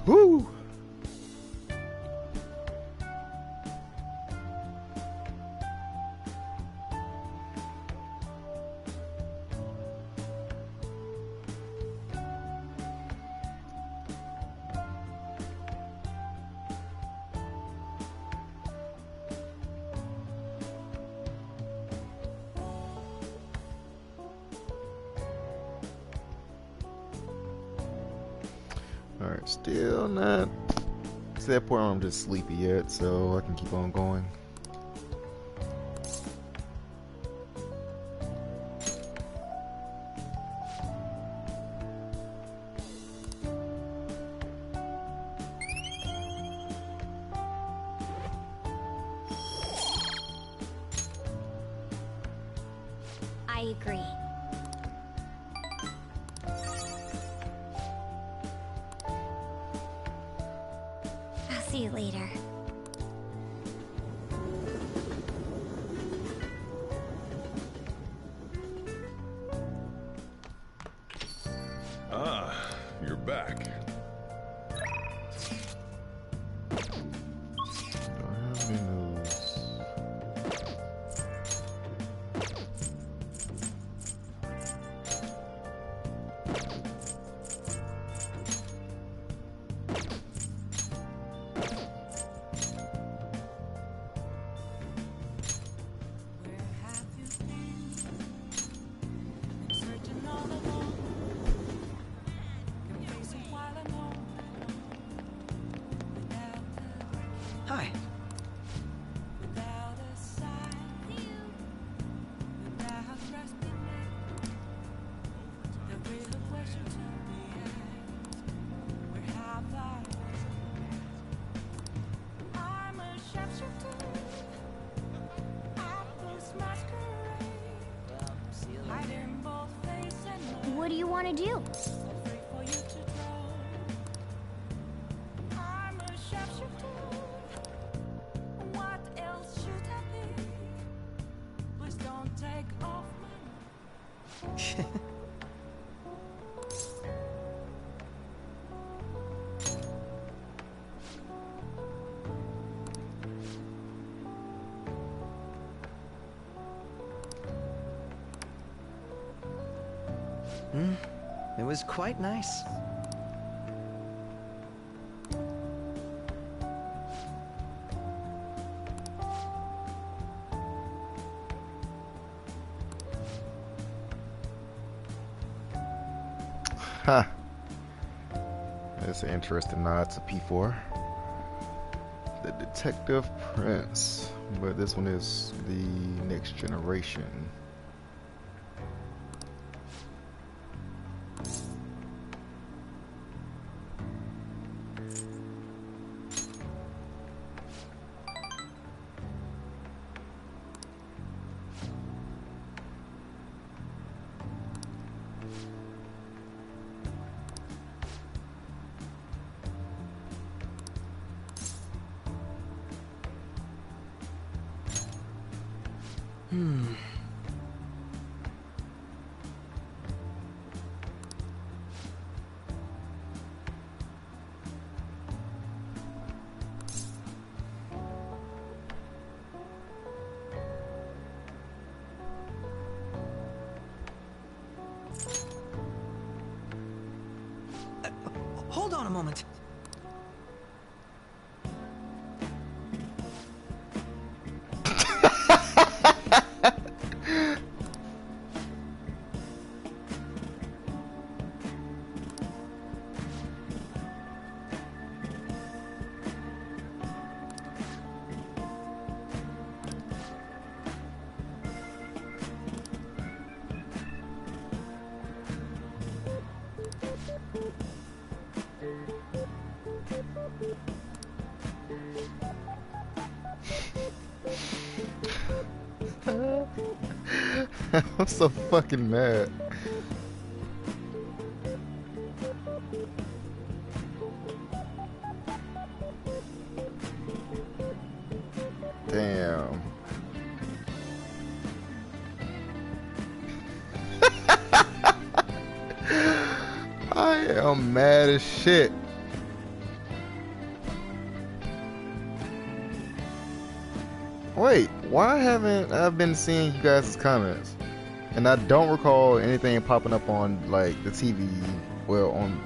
Woo! Alright, still not to that point where I'm just sleepy yet, so I can keep on going. I agree. I'll see you later. Ah, you're back. Don't have any news. Hi. What do you want to do? It was quite nice. Ha! That's an interesting nod to P4. The Detective Prince. But this one is the next generation. Hold on a moment. I'm so fucking mad. Damn. I am mad as shit. Wait, why haven't I been seeing you guys' comments? And I don't recall anything popping up on like the TV, well, on,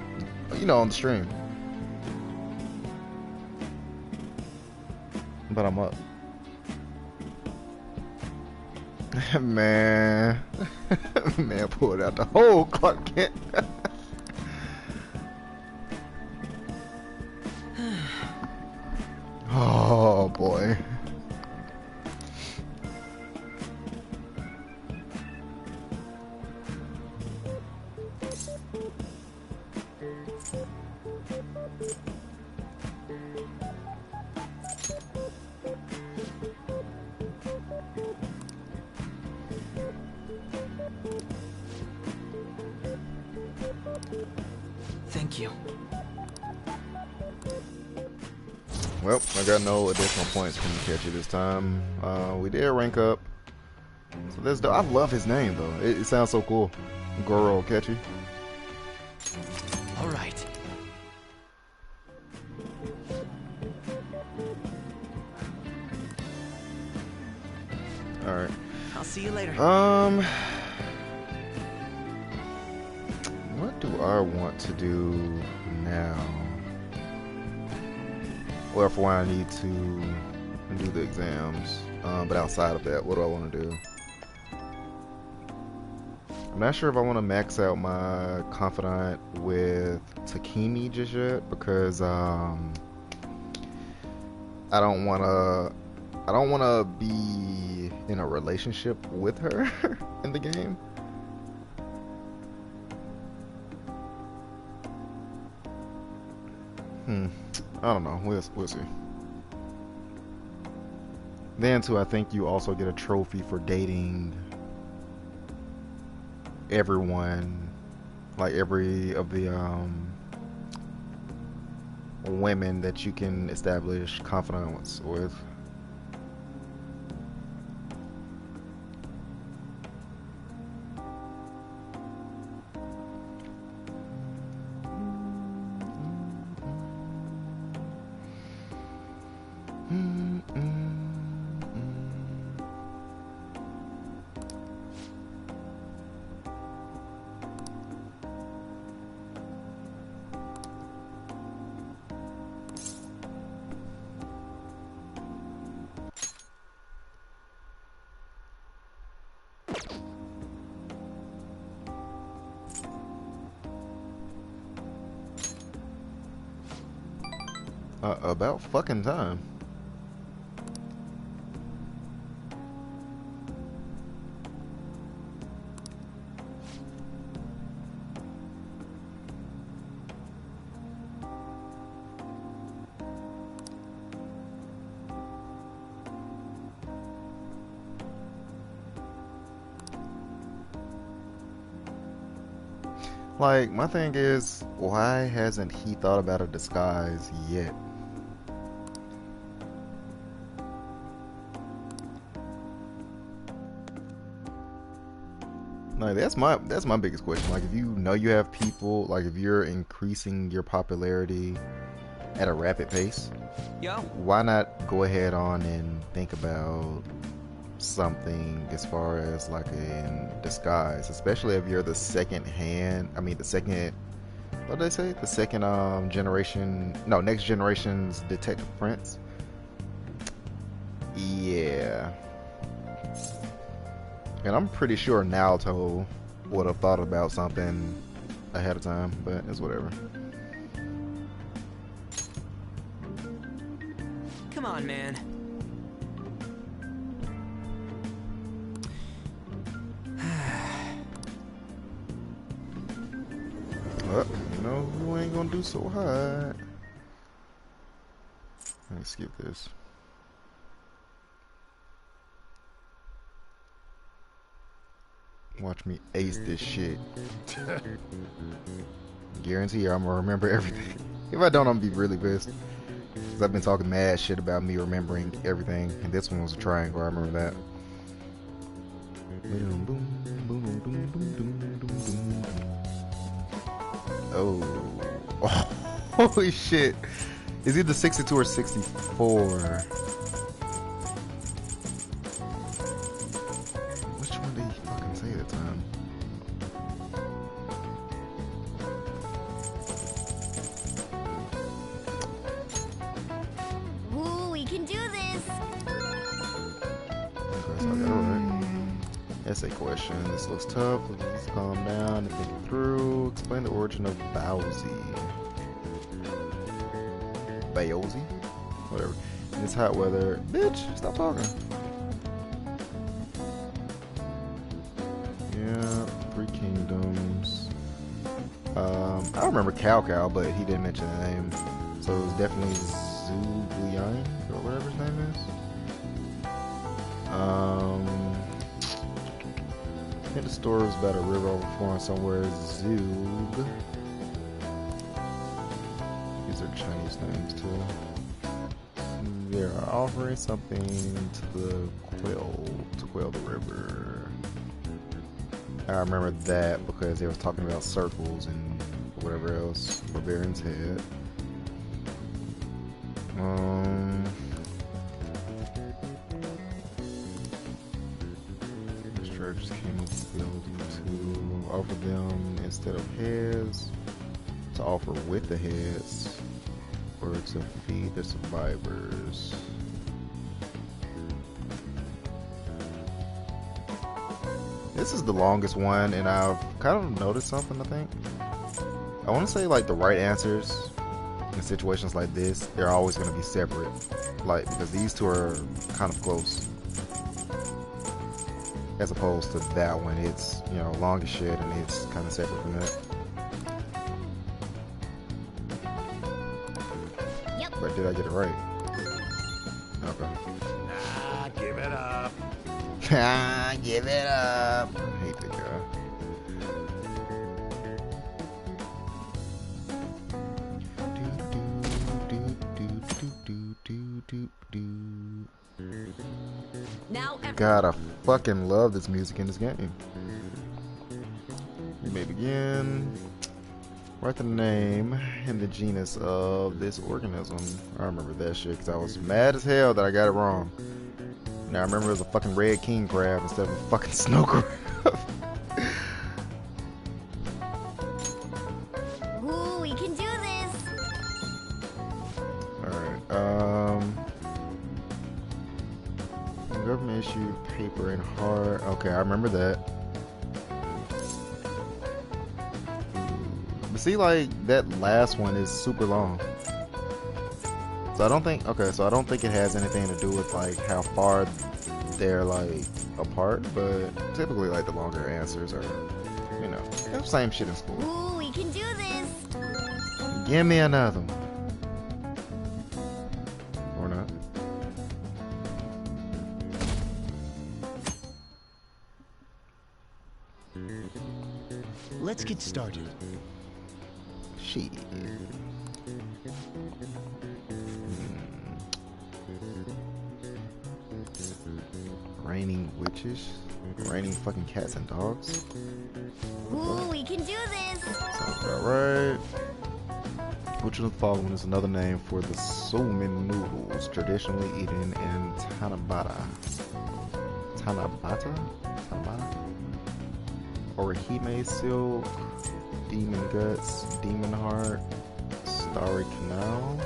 you know, on the stream. But I'm up. Man, man pulled out the whole Clark Kent. Thank you. Well, I got no additional points from Catchy this time. We did rank up. So that's dope. I love his name though. It sounds so cool. Goro Catchy. All right. All right. I'll see you later. What do I want to do now? Well, for one, I need to do the exams. But outside of that, what do I want to do? I'm not sure if I want to max out my confidant with Takemi just yet because I don't want to be in a relationship with her in the game. I don't know. We'll see. Then too, I think you also get a trophy for dating everyone, like every of the women that you can establish confidence with. About fucking time. Like, my thing is, why hasn't he thought about a disguise yet? Like, that's my biggest question. Like, if you know you have people, like if you're increasing your popularity at a rapid pace, why not go ahead on and think about something as far as like a disguise, especially if you're the second, what did they say? The second next generation's Detective Prince. Yeah. And I'm pretty sure Naoto would have thought about something ahead of time, but it's whatever. Come on, man. Well, you know who ain't gonna do so hot? Let me skip this. Watch me ace this shit. Guarantee you I'm gonna remember everything. If I don't, I'm gonna be really pissed. Because I've been talking mad shit about me remembering everything. And this one was a triangle, I remember that. Oh. Holy shit. It's either 62 or 64. Essay question. This looks tough. Let's calm down and think it through. Explain the origin of Bowsy. Bayozy? Whatever. In this hot weather. Bitch, stop talking. Yeah, 3 kingdoms. I don't remember Cao Cao, but he didn't mention the name. So it was definitely Zhu Guiyang, or whatever his name is. I think the story was about a river overflowing somewhere. Zug. These are Chinese names too. They're offering something to the quell the river. I remember that because they was talking about circles and whatever else barbarians had. This church came with the ability to offer them instead of heads, to offer with the heads, or to feed the survivors. This is the longest one, and I've kind of noticed something, I think. I want to say, like, the right answers in situations like this, they're always going to be separate. Like, because these two are kind of close. As opposed to that one, it's, you know, long as shit, and it's kind of separate from that. Yep. But did I get it right? Okay. Ah, give it up. Ah, give it up. I hate that guy. Now, God, I fucking love this music in this game. You may begin. Write the name and the genus of this organism. I remember that shit because I was mad as hell that I got it wrong. Now I remember it was a fucking red king crab instead of a fucking snow crab. Ooh, we can do this. Alright, government issued paper and hard. Okay, I remember that. But see, like, that last one is super long. So I don't think, okay, so I don't think it has anything to do with, like, how far they're, like, apart, but typically, like, the longer answers are, you know, the same shit in school. Ooh, we can do this. Give me another one. Or not. Let's get started. Shit. Raining witches? Raining fucking cats and dogs? Ooh, we can do this. Sounds about right. Which of the following is another name for the sumen noodles traditionally eaten in Tanabata? Tanabata? Orihime silk, demon guts, demon heart, starry canal.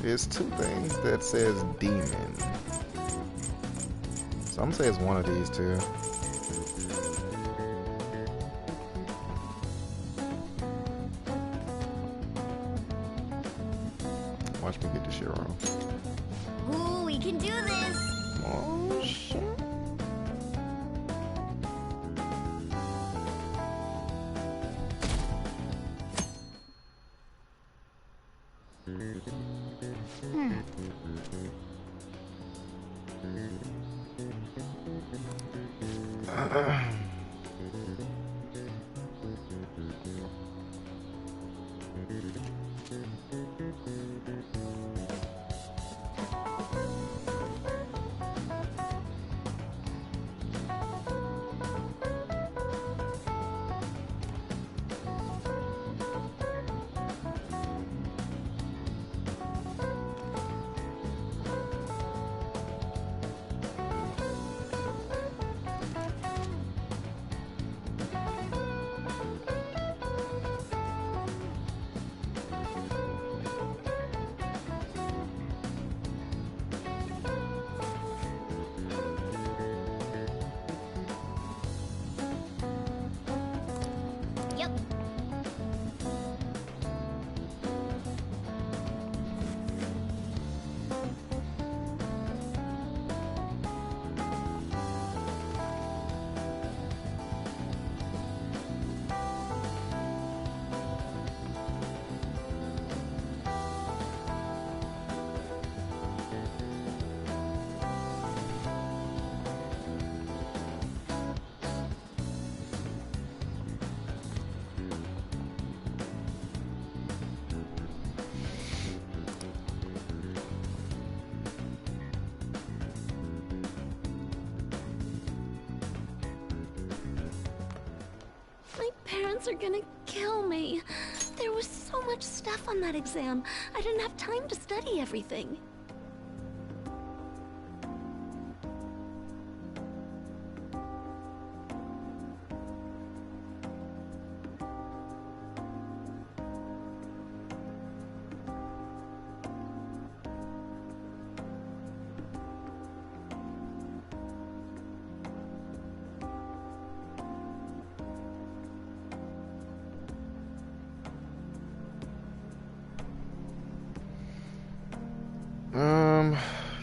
There's two things that says demon. So I'm gonna say it's one of these two. Watch me get this shit wrong. Ooh, we can do this. Oh shit. parents are gonna kill me. There was so much stuff on that exam. I didn't have time to study everything.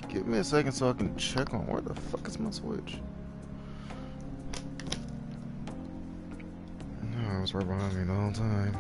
Give me a second so I can check on where the fuck is my Switch. No, it was right behind me the whole time.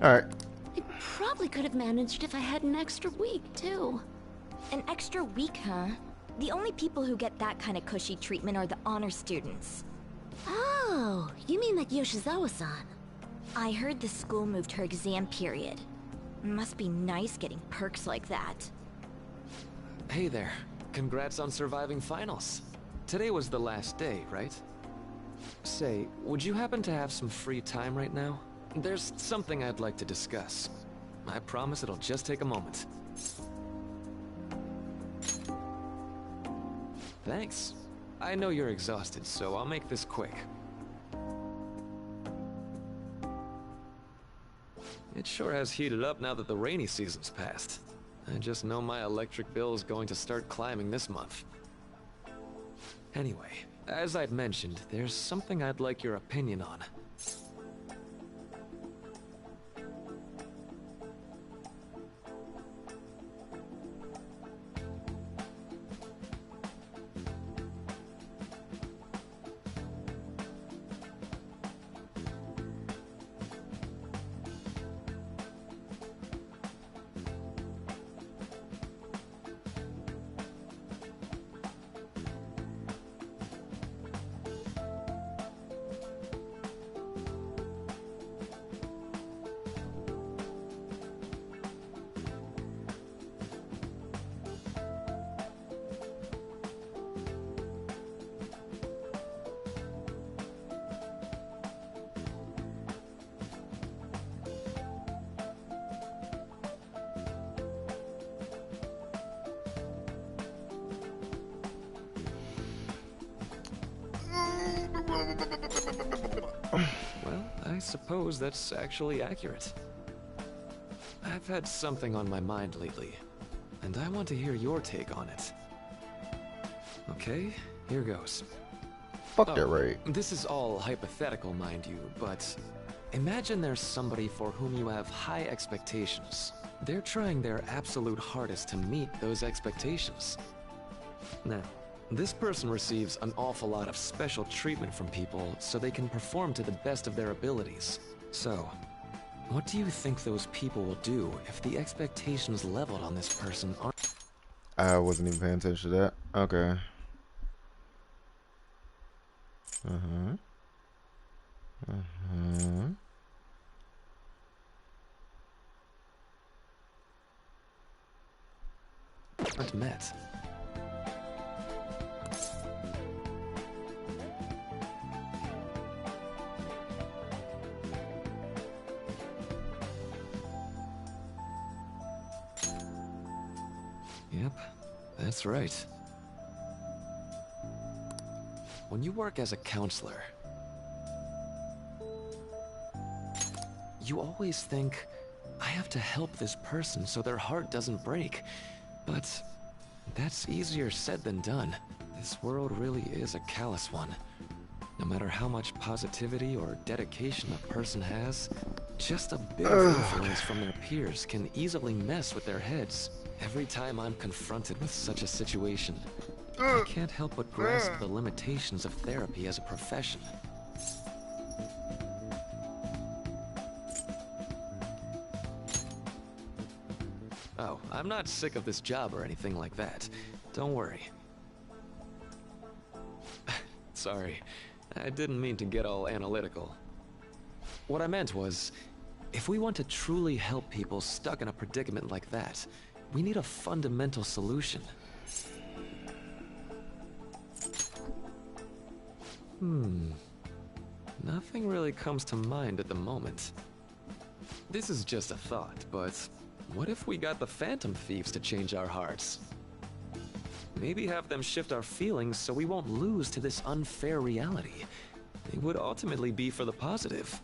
Alright. I probably could have managed if I had an extra week, too. An extra week, huh? The only people who get that kind of cushy treatment are the honor students. Oh, you mean like Yoshizawa-san? I heard the school moved her exam period. Must be nice getting perks like that. Hey there. Congrats on surviving finals. Today was the last day, right? Say, would you happen to have some free time right now? There's something I'd like to discuss. I promise it'll just take a moment. Thanks. I know you're exhausted, so I'll make this quick. It sure has heated up now that the rainy season's passed. I just know my electric bill is going to start climbing this month. Anyway, as I'd mentioned, there's something I'd like your opinion on. Well, I suppose that's actually accurate. I've had something on my mind lately, and I want to hear your take on it. Okay, here goes. Fuck that right. This is all hypothetical, mind you, but imagine there's somebody for whom you have high expectations. They're trying their absolute hardest to meet those expectations. Now, this person receives an awful lot of special treatment from people so they can perform to the best of their abilities. So, what do you think those people will do if the expectations leveled on this person aren't... I wasn't even paying attention to that. Okay. aren't met. Yep, that's right. When you work as a counselor, you always think, I have to help this person so their heart doesn't break. But that's easier said than done. This world really is a callous one. No matter how much positivity or dedication a person has, just a bit of influence from their peers can easily mess with their heads. Every time I'm confronted with such a situation, I can't help but grasp the limitations of therapy as a profession. Oh, I'm not sick of this job or anything like that. Don't worry. Sorry, I didn't mean to get all analytical. What I meant was, if we want to truly help people stuck in a predicament like that, we need a fundamental solution. Nothing really comes to mind at the moment. This is just a thought, but what if we got the Phantom Thieves to change our hearts? Maybe have them shift our feelings so we won't lose to this unfair reality. It would ultimately be for the positive.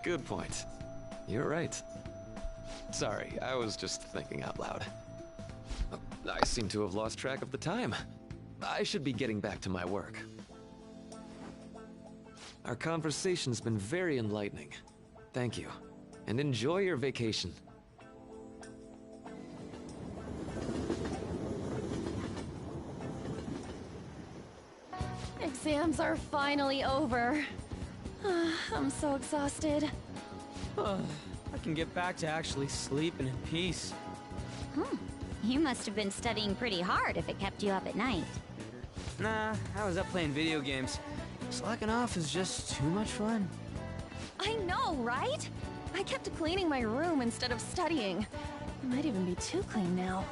Good point. You're right. Sorry, I was just thinking out loud. I seem to have lost track of the time. I should be getting back to my work. Our conversation's been very enlightening. Thank you. And enjoy your vacation. Exams are finally over. I'm so exhausted. I can get back to actually sleeping in peace. You must have been studying pretty hard if it kept you up at night. Nah, I was up playing video games. Slacking off is just too much fun. I know, right? I kept cleaning my room instead of studying. It might even be too clean now.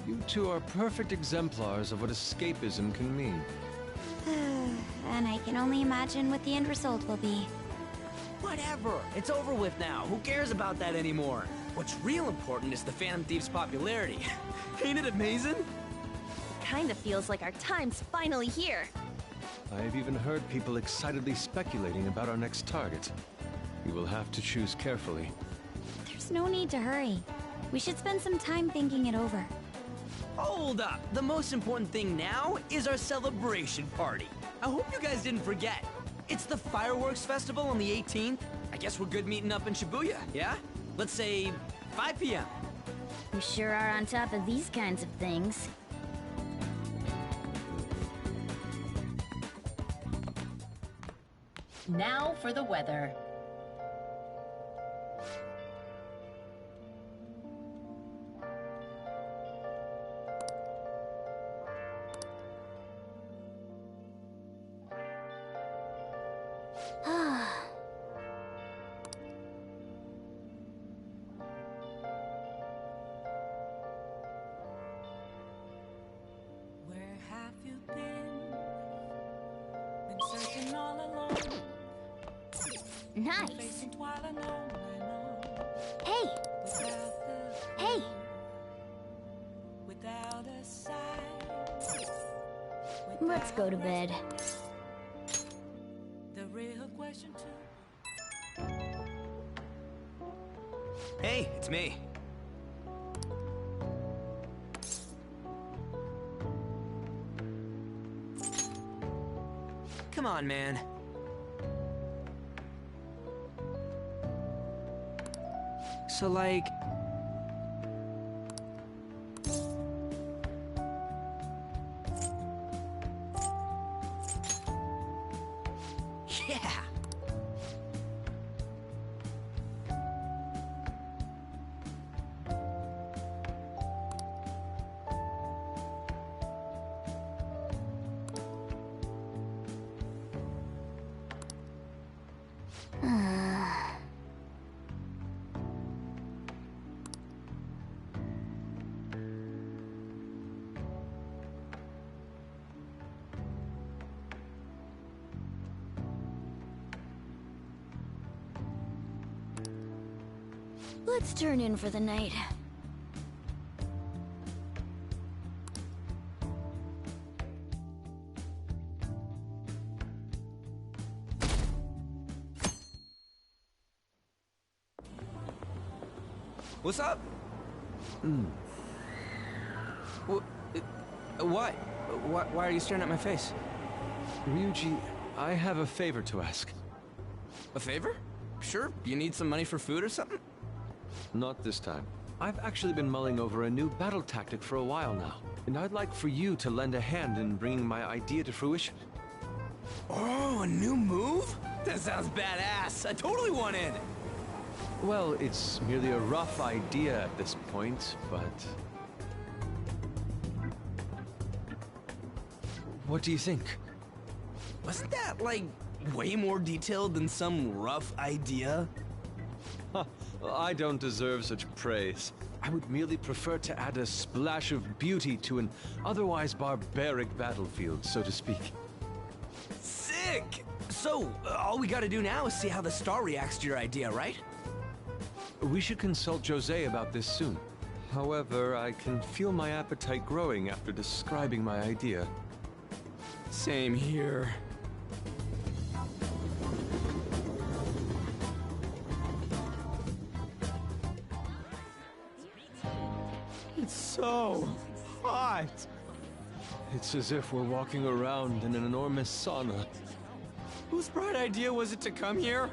You two are perfect exemplars of what escapism can mean. And I can only imagine what the end result will be. Whatever. It's over with now. Who cares about that anymore? What's real important is the Phantom Thieves' popularity. Ain't it amazing? Kinda feels like our time's finally here. I have even heard people excitedly speculating about our next target. You will have to choose carefully. There's no need to hurry. We should spend some time thinking it over. Hold up! The most important thing now is our celebration party. I hope you guys didn't forget. It's the fireworks festival on the 18th. I guess we're good meeting up in Shibuya, yeah? Let's say 5 p.m. You sure are on top of these kinds of things. Now for the weather. Where have you been? Been searching all alone. Nice. Facing twilight alone. Hey! Without the Hey! without a sign. Let's go to bed. The real question too. Hey, it's me. Come on, man. So, like... Yeah! Let's turn in for the night. What's up? What? Why are you staring at my face? Ryuji, I have a favor to ask. A favor? Sure, you need some money for food or something? Not this time. I've actually been mulling over a new battle tactic for a while now, and I'd like for you to lend a hand in bringing my idea to fruition. Oh, a new move? That sounds badass. I totally want in. Well, it's merely a rough idea at this point, but... What do you think? Wasn't that, like, way more detailed than some rough idea? Huh, I don't deserve such praise. I would merely prefer to add a splash of beauty to an otherwise barbaric battlefield, so to speak. Sick! So, all we gotta do now is see how the star reacts to your idea, right? We should consult Jose about this soon. However, I can feel my appetite growing after describing my idea. Same here. It's so hot. It's as if we're walking around in an enormous sauna. Whose bright idea was it to come here?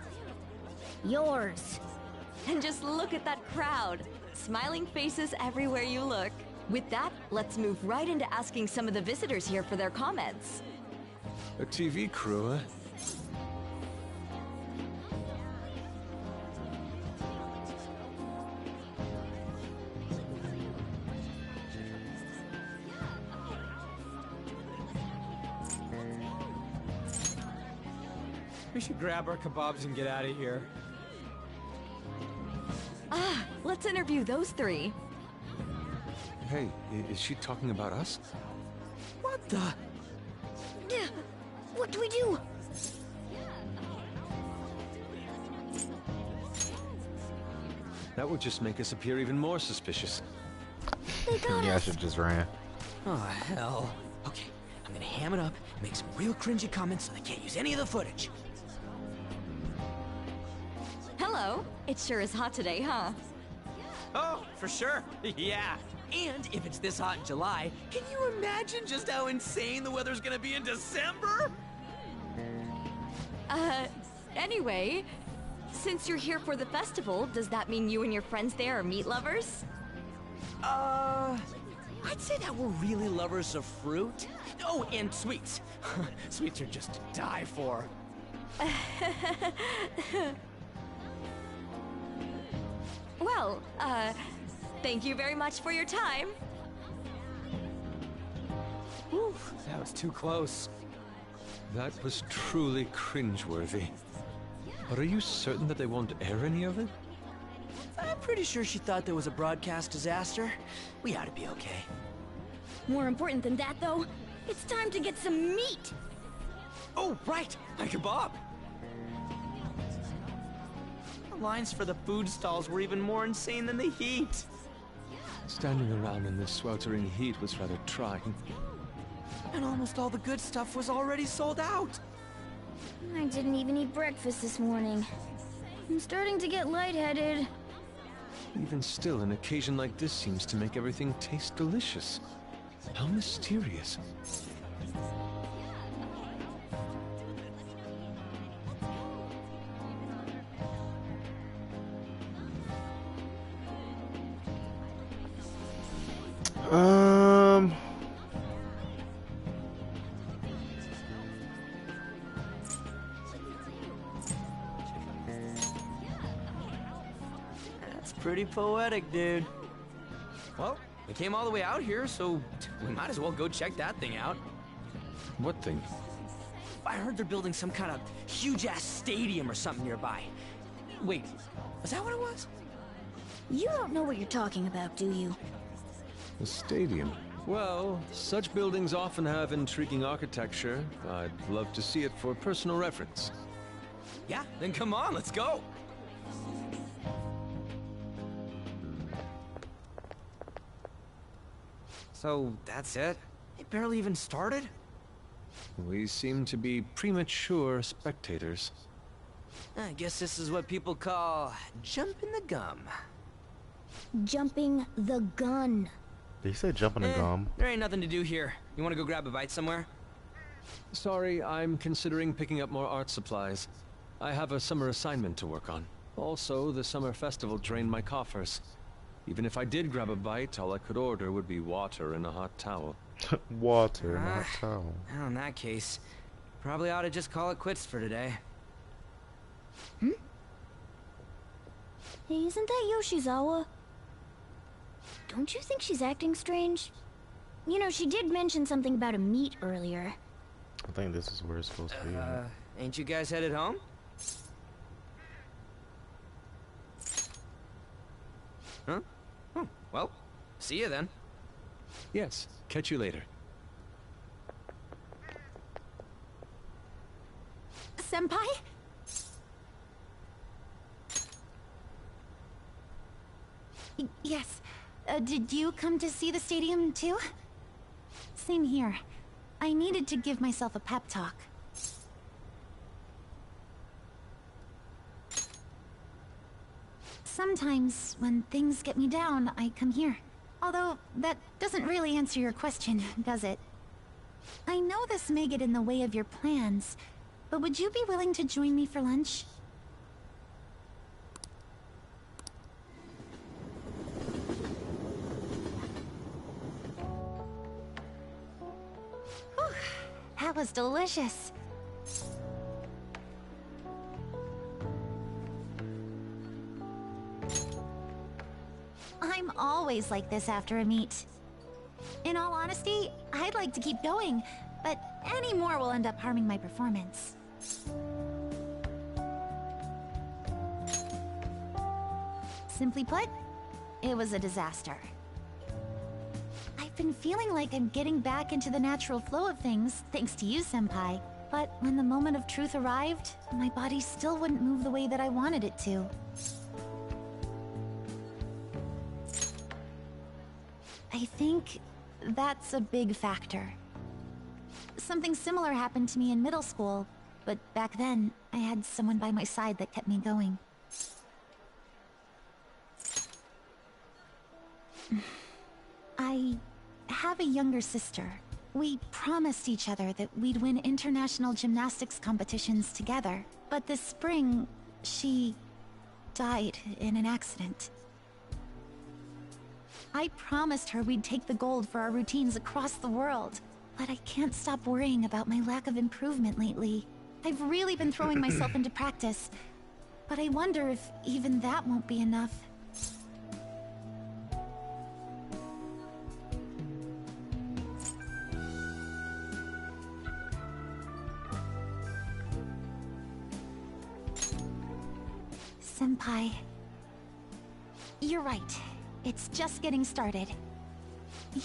Yours. And just look at that crowd. Smiling faces everywhere you look. With that, let's move right into asking some of the visitors here for their comments. A TV crew, eh? We should grab our kebabs and get out of here. Ah, let's interview those three. Hey, is she talking about us? What the? What do we do? That would just make us appear even more suspicious. Yeah, I should just ran. Oh, hell. Okay, I'm gonna ham it up and make some real cringy comments so they can't use any of the footage. Hello. It sure is hot today, huh? Oh, for sure. Yeah. And if it's this hot in July, can you imagine just how insane the weather's gonna be in December? Anyway, since you're here for the festival, does that mean you and your friends there are meat lovers? I'd say that we're really lovers of fruit. Oh, and sweets. Sweets are just to die for. Well, thank you very much for your time. Whew, that was too close. That was truly cringeworthy. But are you certain that they won't air any of it? I'm pretty sure she thought there was a broadcast disaster. We ought to be okay. More important than that, though, it's time to get some meat! Oh, right! My kebab! The lines for the food stalls were even more insane than the heat. Standing around in this sweltering heat was rather trying. And almost all the good stuff was already sold out. I didn't even eat breakfast this morning. I'm starting to get lightheaded. Even still, an occasion like this seems to make everything taste delicious. How mysterious. Pretty poetic, dude. Well, we came all the way out here, so we might as well go check that thing out. What thing? I heard they're building some kind of huge-ass stadium or something nearby. Wait, is that what it was? You don't know what you're talking about, do you? A stadium. Well, such buildings often have intriguing architecture. I'd love to see it for personal reference. Yeah, then come on, let's go. So, that's it? It barely even started? We seem to be premature spectators. I guess this is what people call jumping the gum. Jumping the gun. Did he say jumping the gum? There ain't nothing to do here. You wanna go grab a bite somewhere? Sorry, I'm considering picking up more art supplies. I have a summer assignment to work on. Also, the summer festival drained my coffers. Even if I did grab a bite, all I could order would be water and a hot towel. Water, not towel. Well, in that case, probably ought to just call it quits for today. Hey, isn't that Yoshizawa? Don't you think she's acting strange? You know, she did mention something about a meet earlier. I think this is where it's supposed to be. Ain't you guys headed home? Huh? Oh, well, see you then. Yes, catch you later. Senpai? Yes. Did you come to see the stadium too? Same here. I needed to give myself a pep talk. Sometimes, when things get me down, I come here. Although, that doesn't really answer your question, does it? I know this may get in the way of your plans, but would you be willing to join me for lunch? Whew, that was delicious. I'm always like this after a meet. In all honesty, I'd like to keep going, but any more will end up harming my performance. Simply put, it was a disaster. I've been feeling like I'm getting back into the natural flow of things, thanks to you, Senpai. But when the moment of truth arrived, my body still wouldn't move the way that I wanted it to. I think that's a big factor. Something similar happened to me in middle school, but back then, I had someone by my side that kept me going. I have a younger sister. We promised each other that we'd win international gymnastics competitions together. But this spring, she died in an accident. I promised her we'd take the gold for our routines across the world. But I can't stop worrying about my lack of improvement lately. I've really been throwing myself into practice. But I wonder if even that won't be enough. Senpai, you're right. It's just getting started.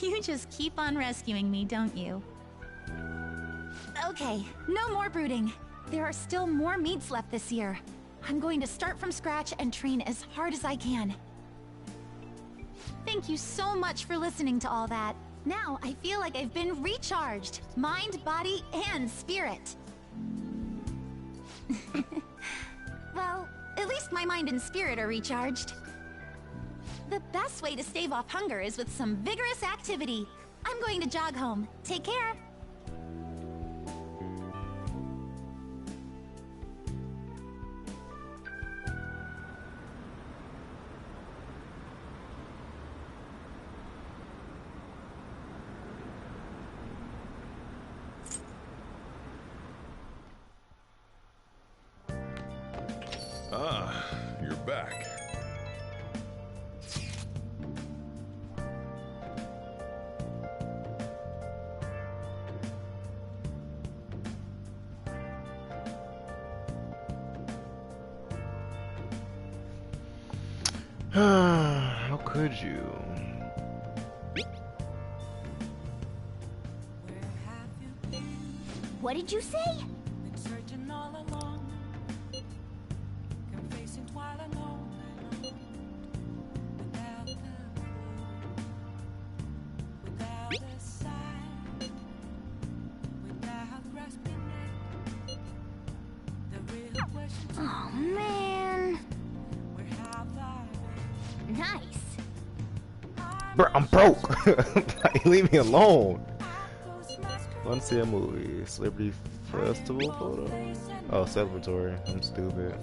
You just keep on rescuing me, don't you? Okay, no more brooding. There are still more meets left this year. I'm going to start from scratch and train as hard as I can. Thank you so much for listening to all that. Now I feel like I've been recharged. Mind, body, and spirit. Well, at least my mind and spirit are recharged. The best way to stave off hunger is with some vigorous activity. I'm going to jog home. Take care. Ah, you're back. How could you? What did you say? Been searching all along, confessing while alone, without the without the sign, without grasping it. The real question. Oh man. Where have I been? Nice. Bro, I'm broke. Like, leave me alone. Want to see a movie? Celebrity Festival photo? Oh, celebratory. I'm stupid.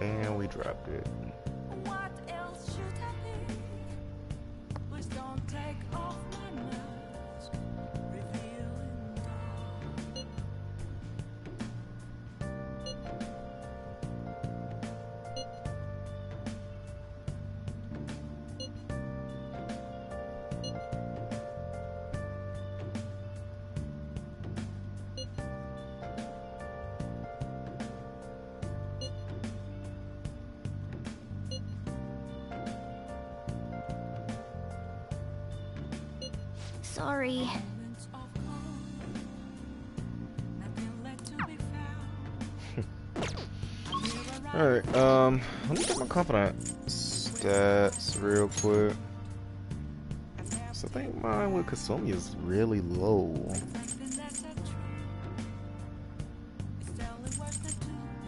And we dropped it. What else should I be? Please don't take off my mask, revealing dawn. Sorry. Alright, let me get my confidence stats real quick. So I think mine with Kasumi is really low.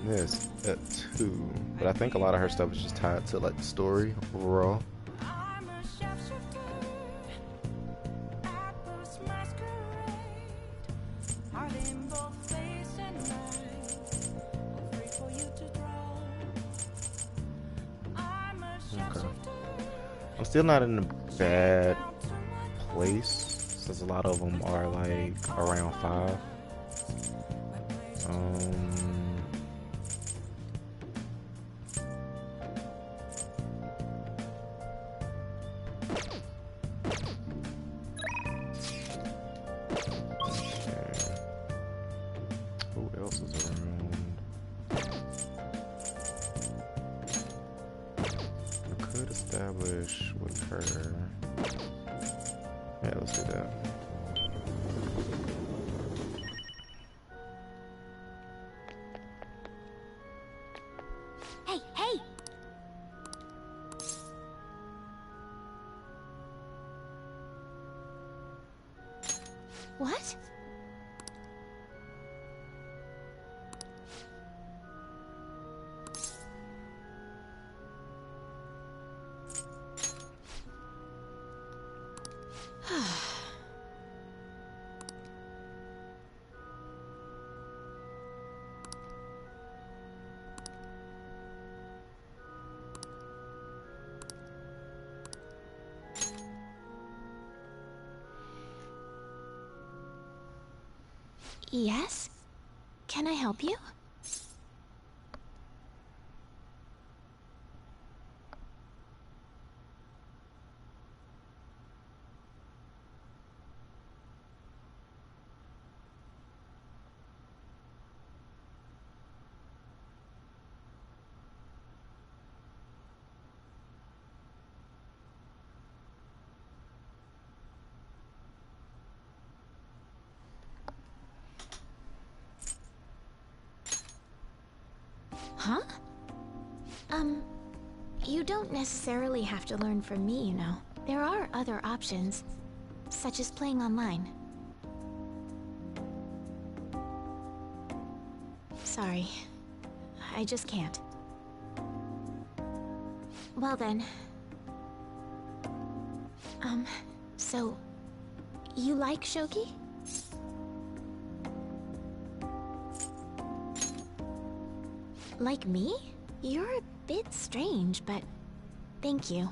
Yes, at 2. But I think a lot of her stuff is just tied to like the story overall. I'm still not in a bad place, since a lot of them are like around 5. Who else is around? I could establish with her. Yeah, let's do that. Hey, hey! What? Yes? Can I help you? Huh? You don't necessarily have to learn from me, you know. There are other options, such as playing online. Sorry. I just can't. Well then. So... you like Shogi? Like me? You're a bit strange, but... thank you.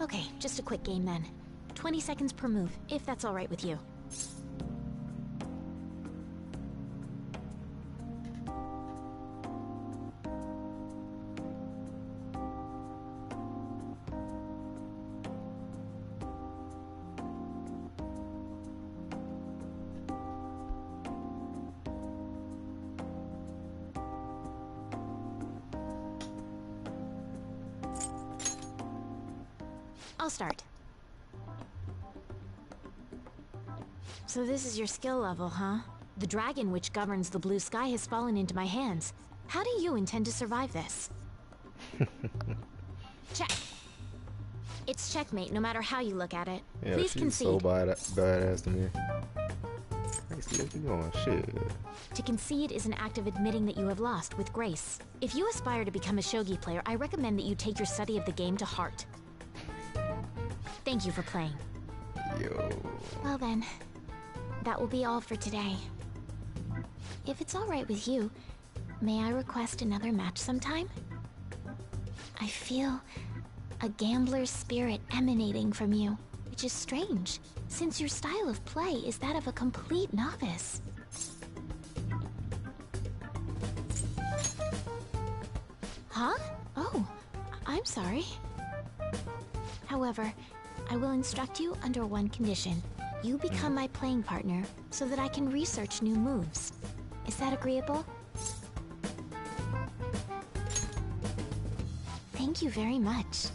Okay, just a quick game then. 20 seconds per move, if that's alright with you. I'll start. So this is your skill level, huh? The dragon which governs the blue sky has fallen into my hands. How do you intend to survive this? Check. It's checkmate, no matter how you look at it. Yeah, Please she's concede. so badass to me. Let's keep going. Shit. To concede is an act of admitting that you have lost with grace. If you aspire to become a shogi player, I recommend that you take your study of the game to heart. Thank you for playing. Yo. Well then, that will be all for today. If it's alright with you, may I request another match sometime? I feel a gambler's spirit emanating from you, which is strange, since your style of play is that of a complete novice. Huh? Oh, I'm sorry. However, I will instruct you under one condition. You become my playing partner so that I can research new moves. Is that agreeable? Thank you very much.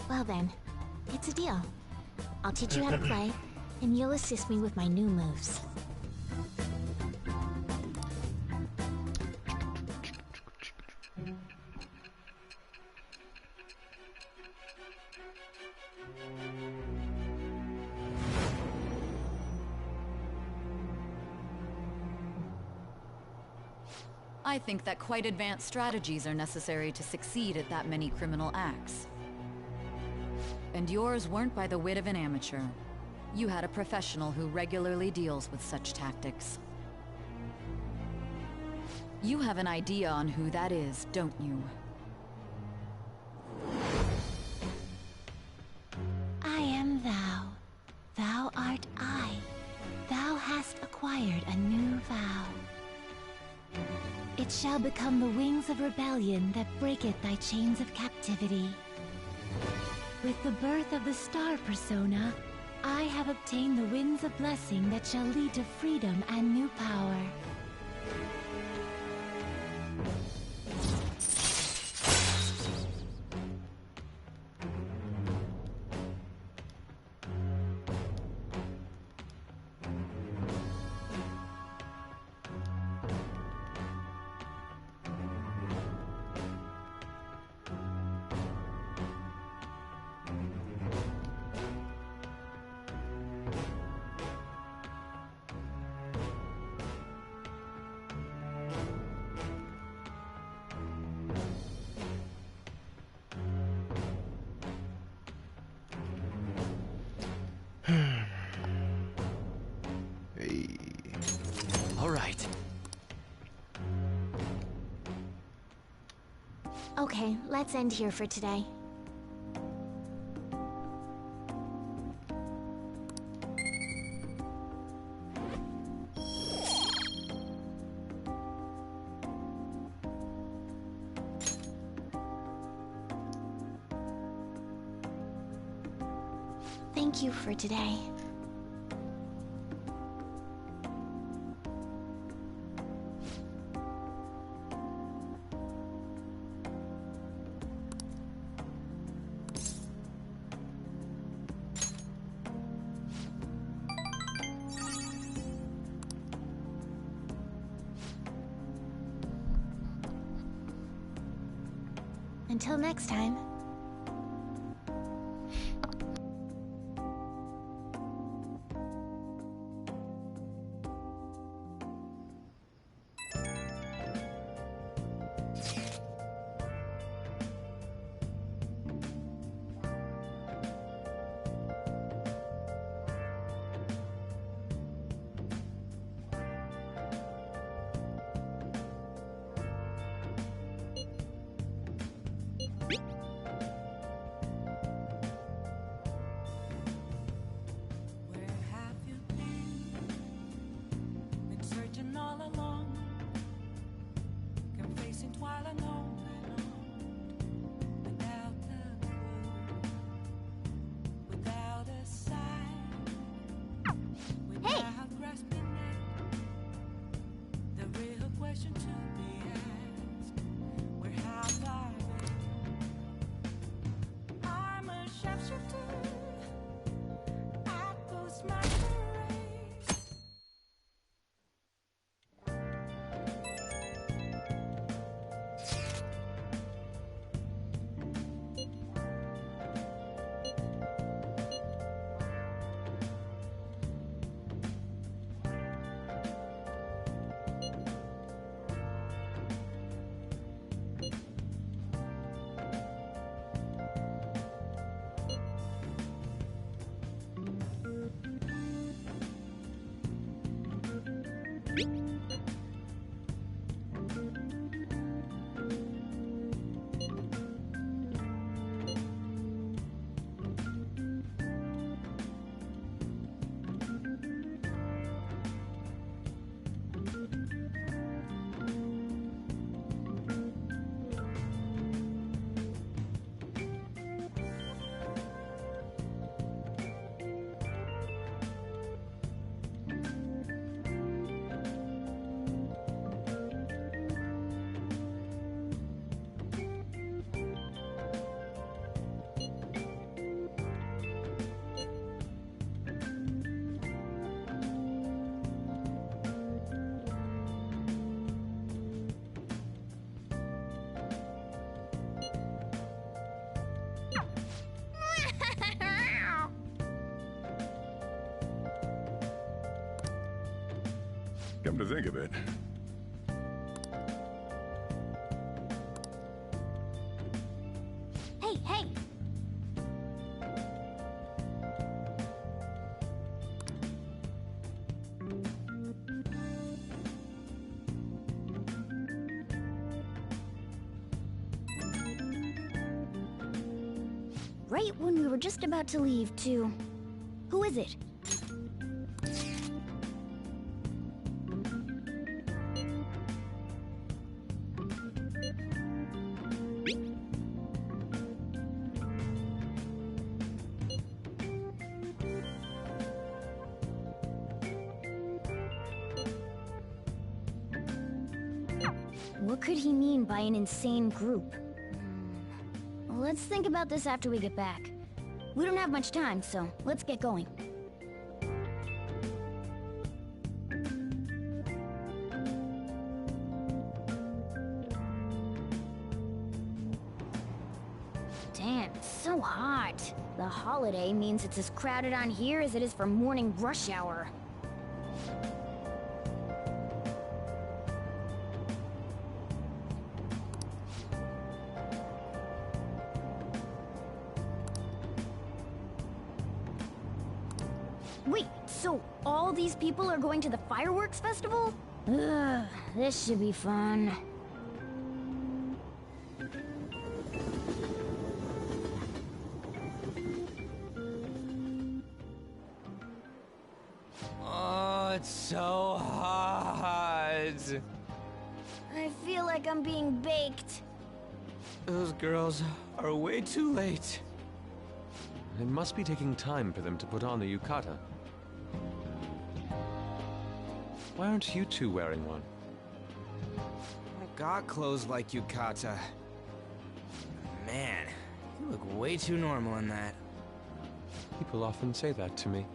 Well then, it's a deal. I'll teach you how to play, and you'll assist me with my new moves. I think that quite advanced strategies are necessary to succeed at that many criminal acts. And yours weren't by the wit of an amateur. You had a professional who regularly deals with such tactics. You have an idea on who that is, don't you? I am thou. Thou art I. Thou hast acquired a new vow. It shall become the wings of rebellion that breaketh thy chains of captivity. With the birth of the star persona, I have obtained the winds of blessing that shall lead to freedom and new power. All right. Okay, let's end here for today. Thank you for today. Until next time. Come to think of it, Hey, hey! Right when we were just about to leave, too. Who is it? What could he mean by an insane group? Let's think about this after we get back. We don't have much time, so let's get going. Damn, it's so hot. The holiday means it's as crowded on here as it is for morning rush hour. Wait, so all these people are going to the fireworks festival? Ugh, this should be fun. Oh, it's so hot. I feel like I'm being baked. Those girls are way too late. It must be taking time for them to put on the yukata. Why aren't you two wearing one? I got clothes like yukata. Man, you look way too normal in that. People often say that to me.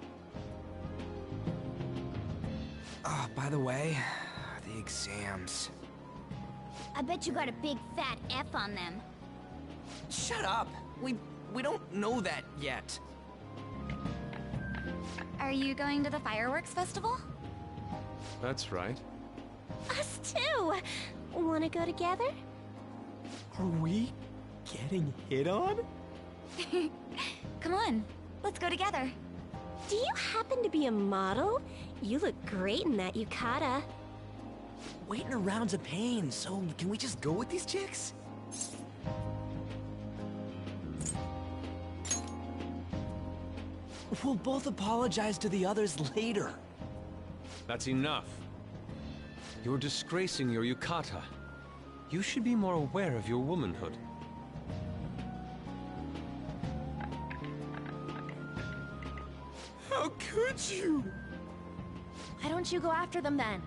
Oh, by the way, the exams. I bet you got a big fat F on them. Shut up! We don't know that yet. Are you going to the fireworks festival? That's right. Us too! Wanna go together? Are we getting hit on? Come on, let's go together. Do you happen to be a model? You look great in that yukata. Waiting around's a pain, so can we just go with these chicks? We'll both apologize to the others later. That's enough. You're disgracing your yukata. You should be more aware of your womanhood. How could you? Why don't you go after them then?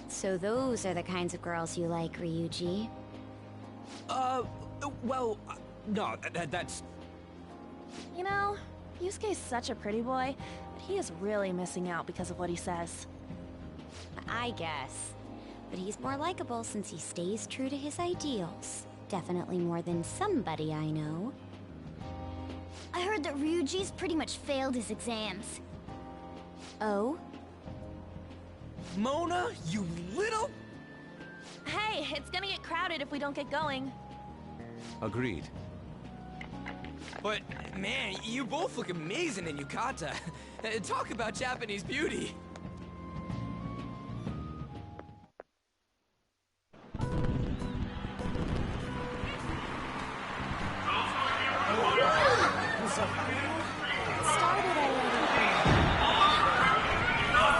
So those are the kinds of girls you like, Ryuji. Well, no, that's... You know, Yusuke's such a pretty boy, but he is really missing out because of what he says. I guess. But he's more likable since he stays true to his ideals. Definitely more than somebody I know. I heard that Ryuji's pretty much failed his exams. Oh? Mona, you little... Hey, it's gonna get crowded if we don't get going. Agreed. But, man, you both look amazing in yukata. Talk about Japanese beauty. So, it started already. I know.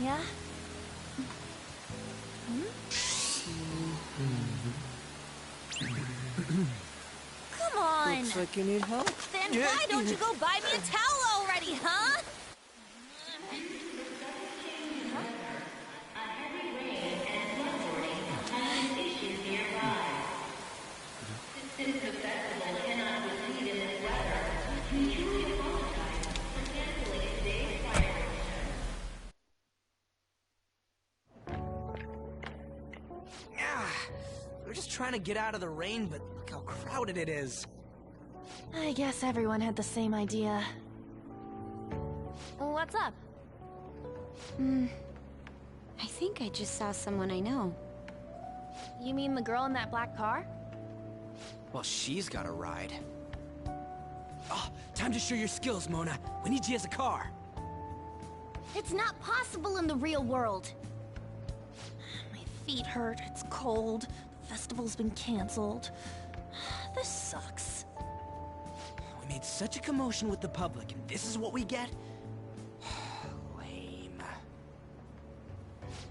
Yeah? Come on! Looks like you need help. Then why don't you go buy me a towel already, huh? We're just trying to get out of the rain, but look how crowded it is. I guess everyone had the same idea. What's up? I think I just saw someone I know. You mean the girl in that black car? Well, she's got a ride. Oh, time to show your skills, Mona. We need you as a car. It's not possible in the real world. My feet hurt, it's cold, the festival's been canceled. This sucks. We made such a commotion with the public, and this is what we get? Lame.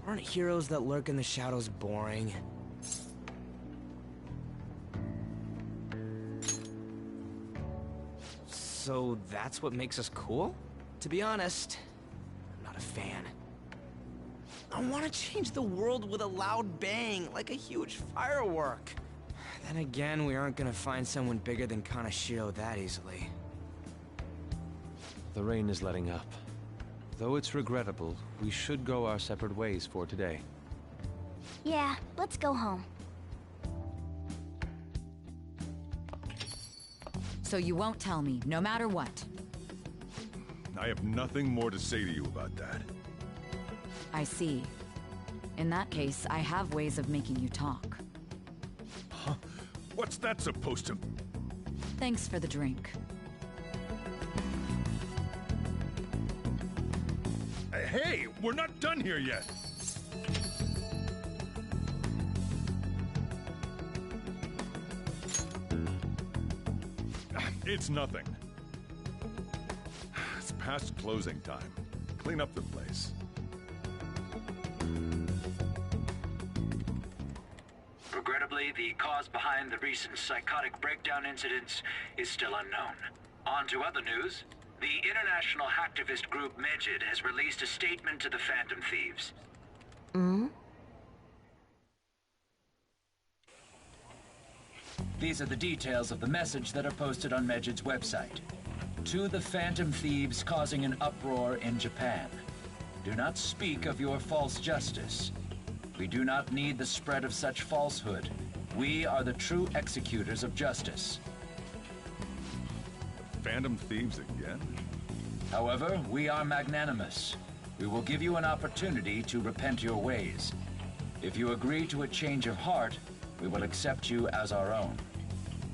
Aren't heroes that lurk in the shadows boring? So that's what makes us cool? To be honest, I'm not a fan. I want to change the world with a loud bang, like a huge firework. Then again, we aren't gonna find someone bigger than Kanashiro that easily. The rain is letting up. Though it's regrettable, we should go our separate ways for today. Yeah, let's go home. So you won't tell me, no matter what. I have nothing more to say to you about that. I see. In that case, I have ways of making you talk. Huh? What's that supposed to... Thanks for the drink. Hey, we're not done here yet! It's nothing. It's past closing time. Clean up the place. Regrettably, the cause behind the recent psychotic breakdown incidents is still unknown. On to other news. The international hacktivist group Medjed has released a statement to the Phantom Thieves. These are the details of the message that are posted on Medjed's website. To the Phantom Thieves causing an uproar in Japan. Do not speak of your false justice. We do not need the spread of such falsehood. We are the true executors of justice. Phantom Thieves again? However, we are magnanimous. We will give you an opportunity to repent your ways. If you agree to a change of heart, we will accept you as our own.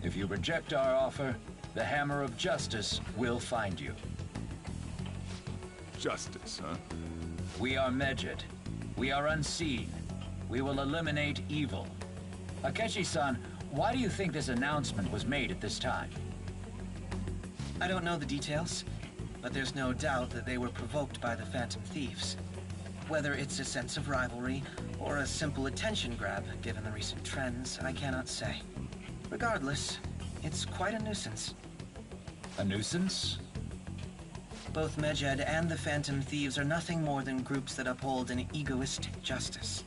If you reject our offer, the hammer of justice will find you. Justice, huh? We are Medjed. We are unseen. We will eliminate evil. Akechi-san, why do you think this announcement was made at this time? I don't know the details, but there's no doubt that they were provoked by the Phantom Thieves. Whether it's a sense of rivalry or a simple attention grab, given the recent trends, I cannot say. Regardless, it's quite a nuisance. A nuisance? Both Medjed and the Phantom Thieves are nothing more than groups that uphold an egoistic justice.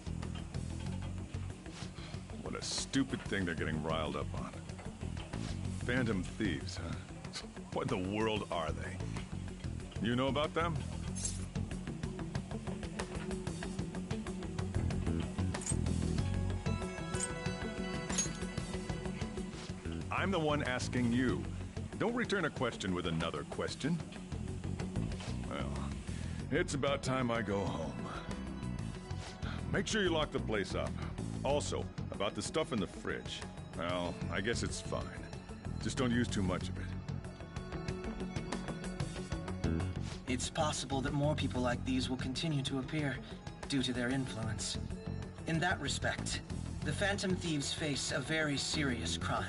What a stupid thing they're getting riled up on. Phantom Thieves, huh? What in the world are they? You know about them? I'm the one asking you. Don't return a question with another question. Well, it's about time I go home. Make sure you lock the place up. Also, about the stuff in the fridge. Well, I guess it's fine. Just don't use too much of it. It's possible that more people like these will continue to appear due to their influence. In that respect, the Phantom Thieves face a very serious crime.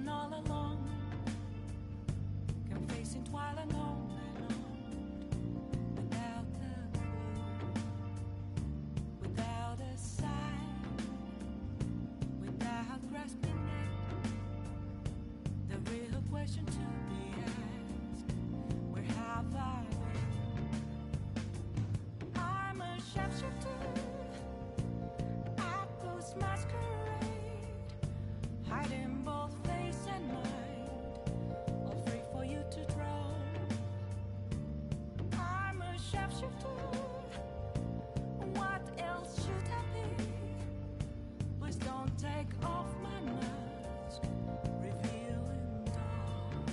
All along, confessing while alone and on, without a clue, without a sign, without grasping it. The real question to be asked: where have I been? I'm a sharpshooter at this masquerade, hiding both face and mind, all free for you to draw. I'm a sharpshooter. What else should I be? Please don't take off my mask, revealing dawn.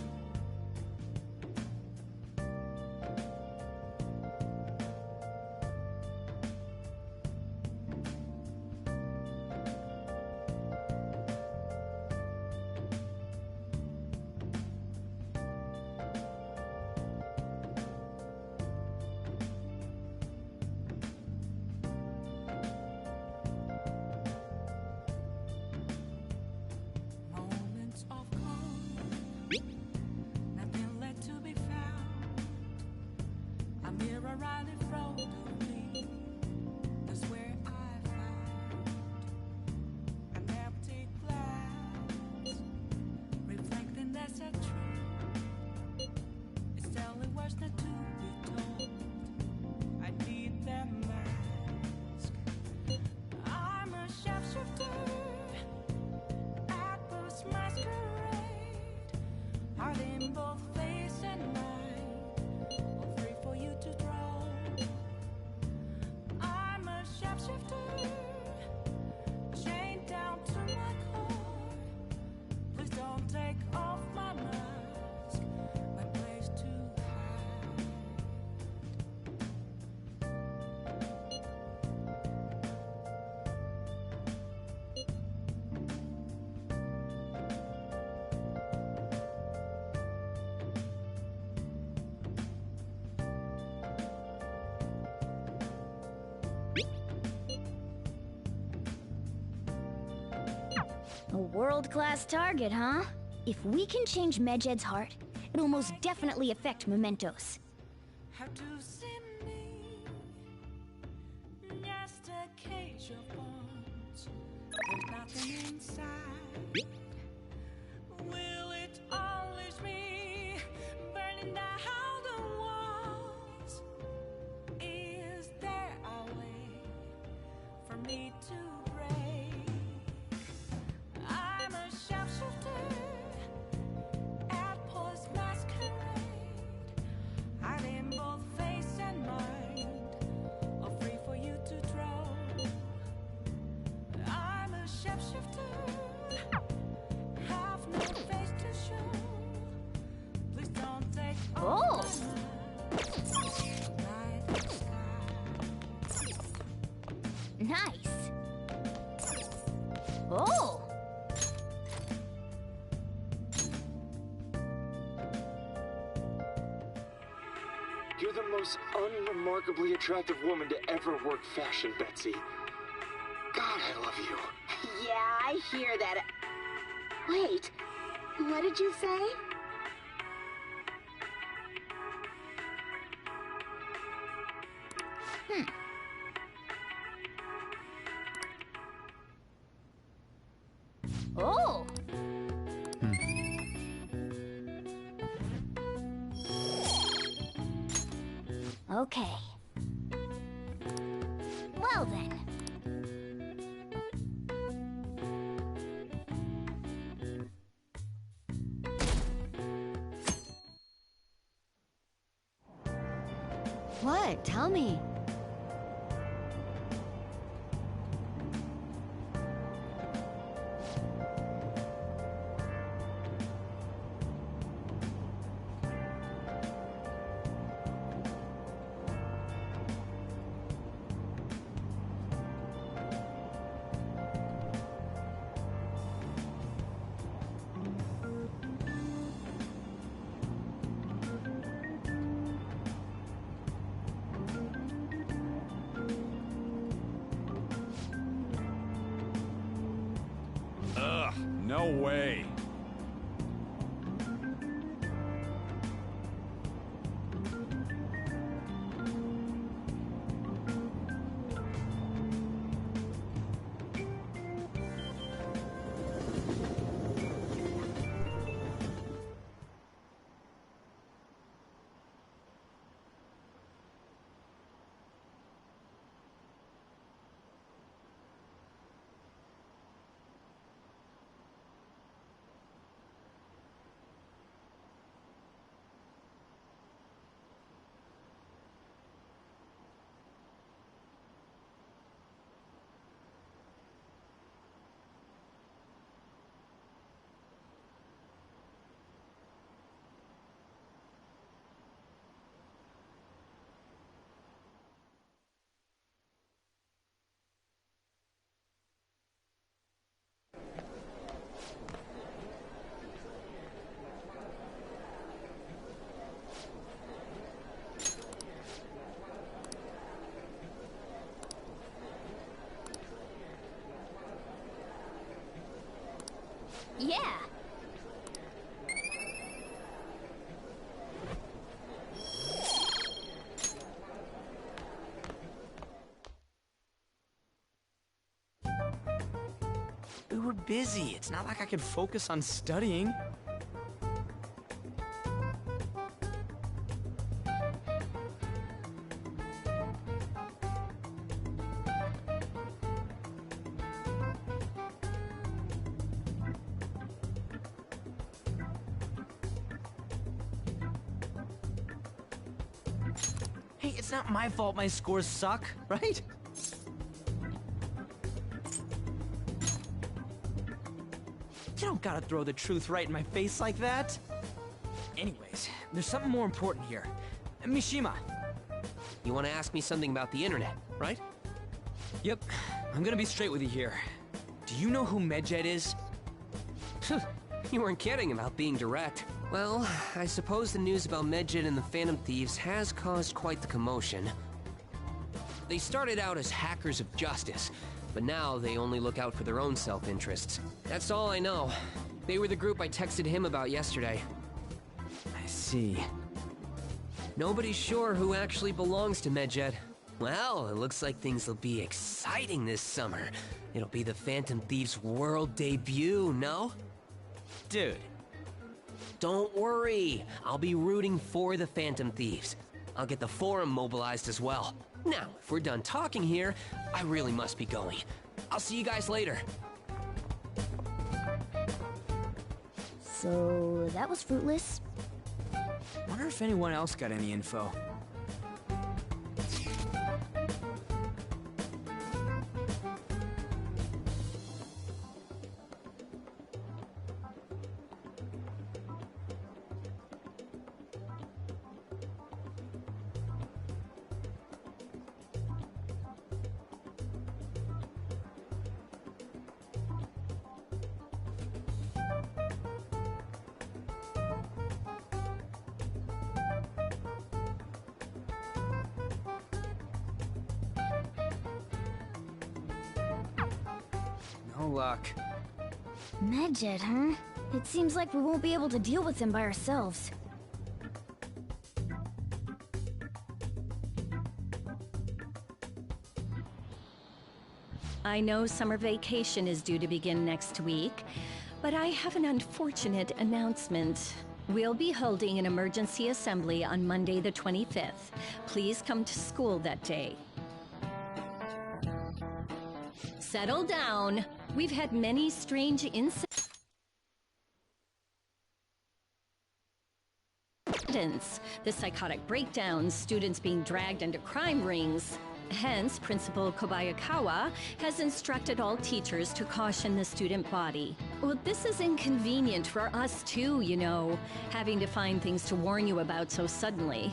Moments of calm, nothing left to be found. A mirror right in front of me, that's where I found an empty glass, reflecting that's a truth. It's telling words not to be told. I need that mask. I'm a sharpshooter at this masquerade, hiding both face and mind, all free for you to draw. I'm a sharpshooter, chained down to my core. Please don't take off my mask, my place to hide. A world-class target, huh? If we can change Medjed's heart, it'll most definitely affect Mementos. How to see me? Just a cage of bones. There's nothing inside. Will it unleash me, burning down the walls? Is there a way for me to break? I'm a sharpshooter at Post Masquerade, hiding both face and mind, all free for you to draw. I'm a sharpshooter, have no face to show. Please don't take off my mask. Night sky. Nice. remarkably attractive woman to ever work fashion, Betsy. God, I love you. Yeah, I hear that. Wait, what did you say? Oh! Okay. Well then. What? Tell me. Ugh, no way. Yeah. We were busy. It's not like I could focus on studying. Hey, it's not my fault my scores suck, right? You don't gotta throw the truth right in my face like that. Anyways, there's something more important here. Mishima. You want to ask me something about the internet, right? Yep. I'm gonna be straight with you here. Do you know who Medjed is? You weren't kidding about being direct. Well, I suppose the news about Medjed and the Phantom Thieves has caused quite the commotion. They started out as hackers of justice, but now they only look out for their own self-interests. That's all I know. They were the group I texted him about yesterday. I see. Nobody's sure who actually belongs to Medjed. Well, it looks like things will be exciting this summer. It'll be the Phantom Thieves' world debut, no? Dude. Don't worry. I'll be rooting for the Phantom Thieves. I'll get the forum mobilized as well. Now, if we're done talking here, I really must be going. I'll see you guys later. So, that was fruitless. Wonder if anyone else got any info. No luck. Medjed, huh? It seems like we won't be able to deal with him by ourselves. I know summer vacation is due to begin next week, but I have an unfortunate announcement. We'll be holding an emergency assembly on Monday the 25th. Please come to school that day. Settle down. We've had many strange incidents. The psychotic breakdowns, students being dragged into crime rings. Hence, Principal Kobayakawa has instructed all teachers to caution the student body. Well, this is inconvenient for us too, you know, having to find things to warn you about so suddenly.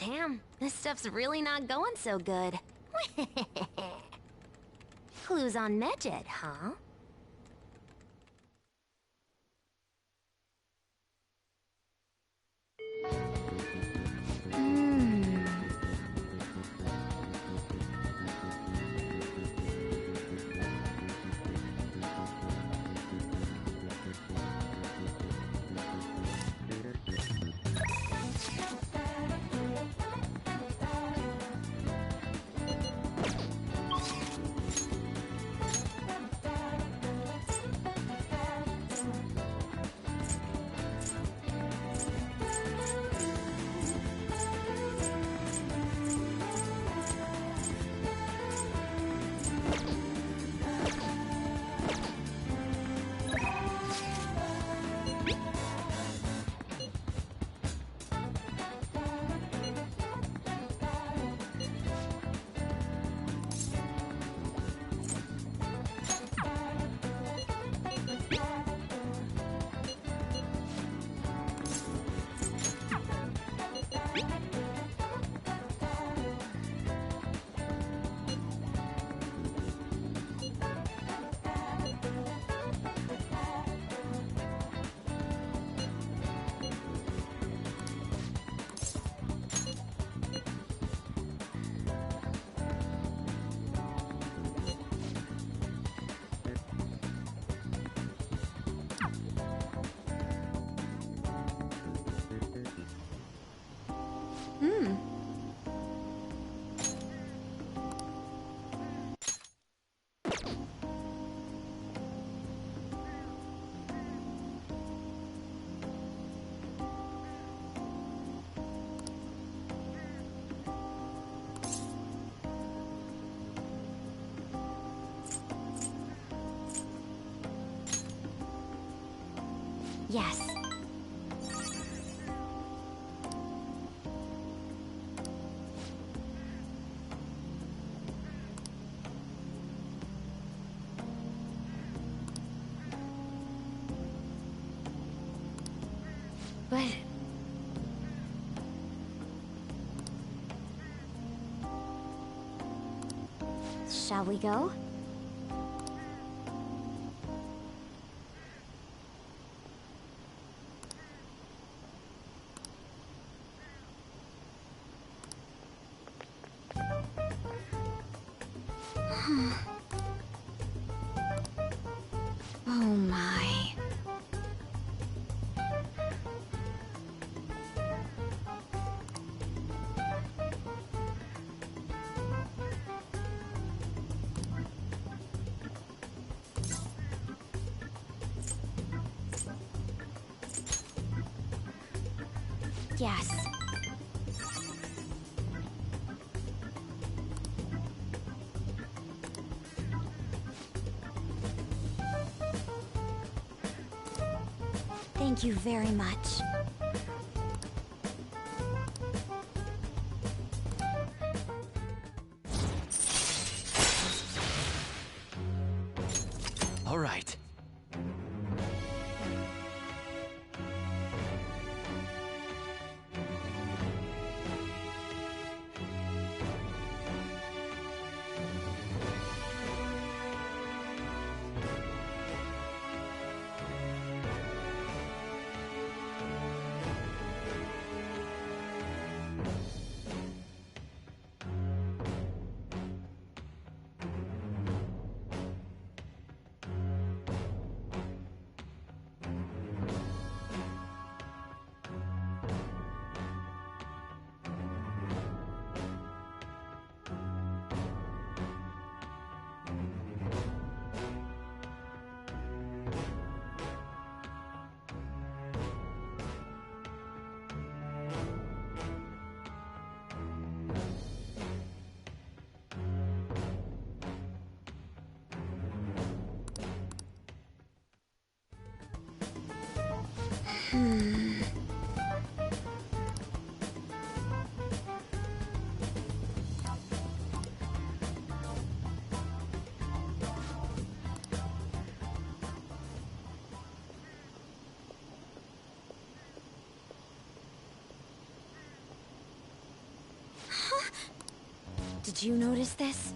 Damn, this stuff's really not going so good. Clues on Medjed, huh? Yes. But... shall we go? Oh my. Yes. Thank you very much. All right. Did you notice this?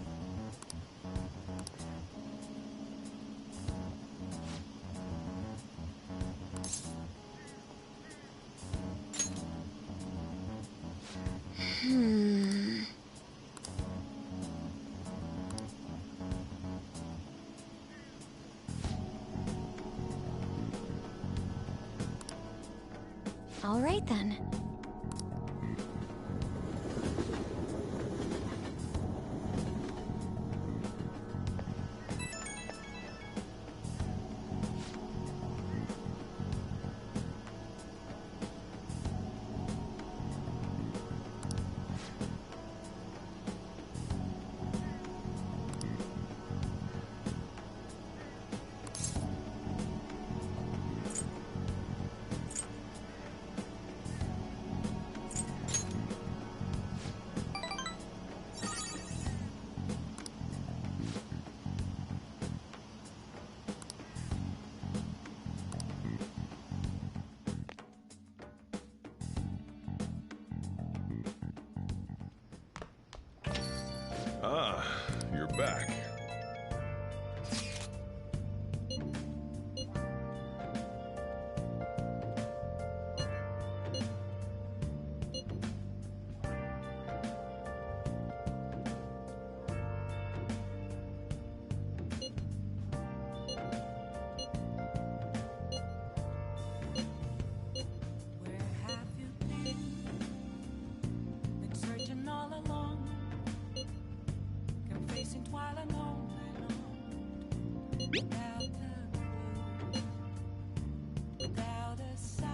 All right then. Ah, you're back. Been searching all along, confessing while alone, without a clue, without a sign,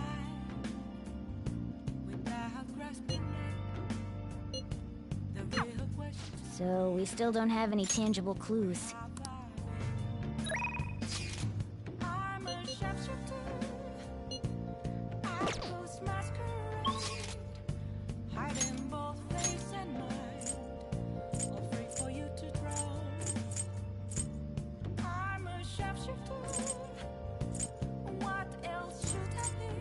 without grasping at the real question. So we still don't have any tangible clues. I'm a sharpshooter, I close masquerade, hiding both face and mind, afraid for you to drown. I'm a sharpshooter, what else should I be?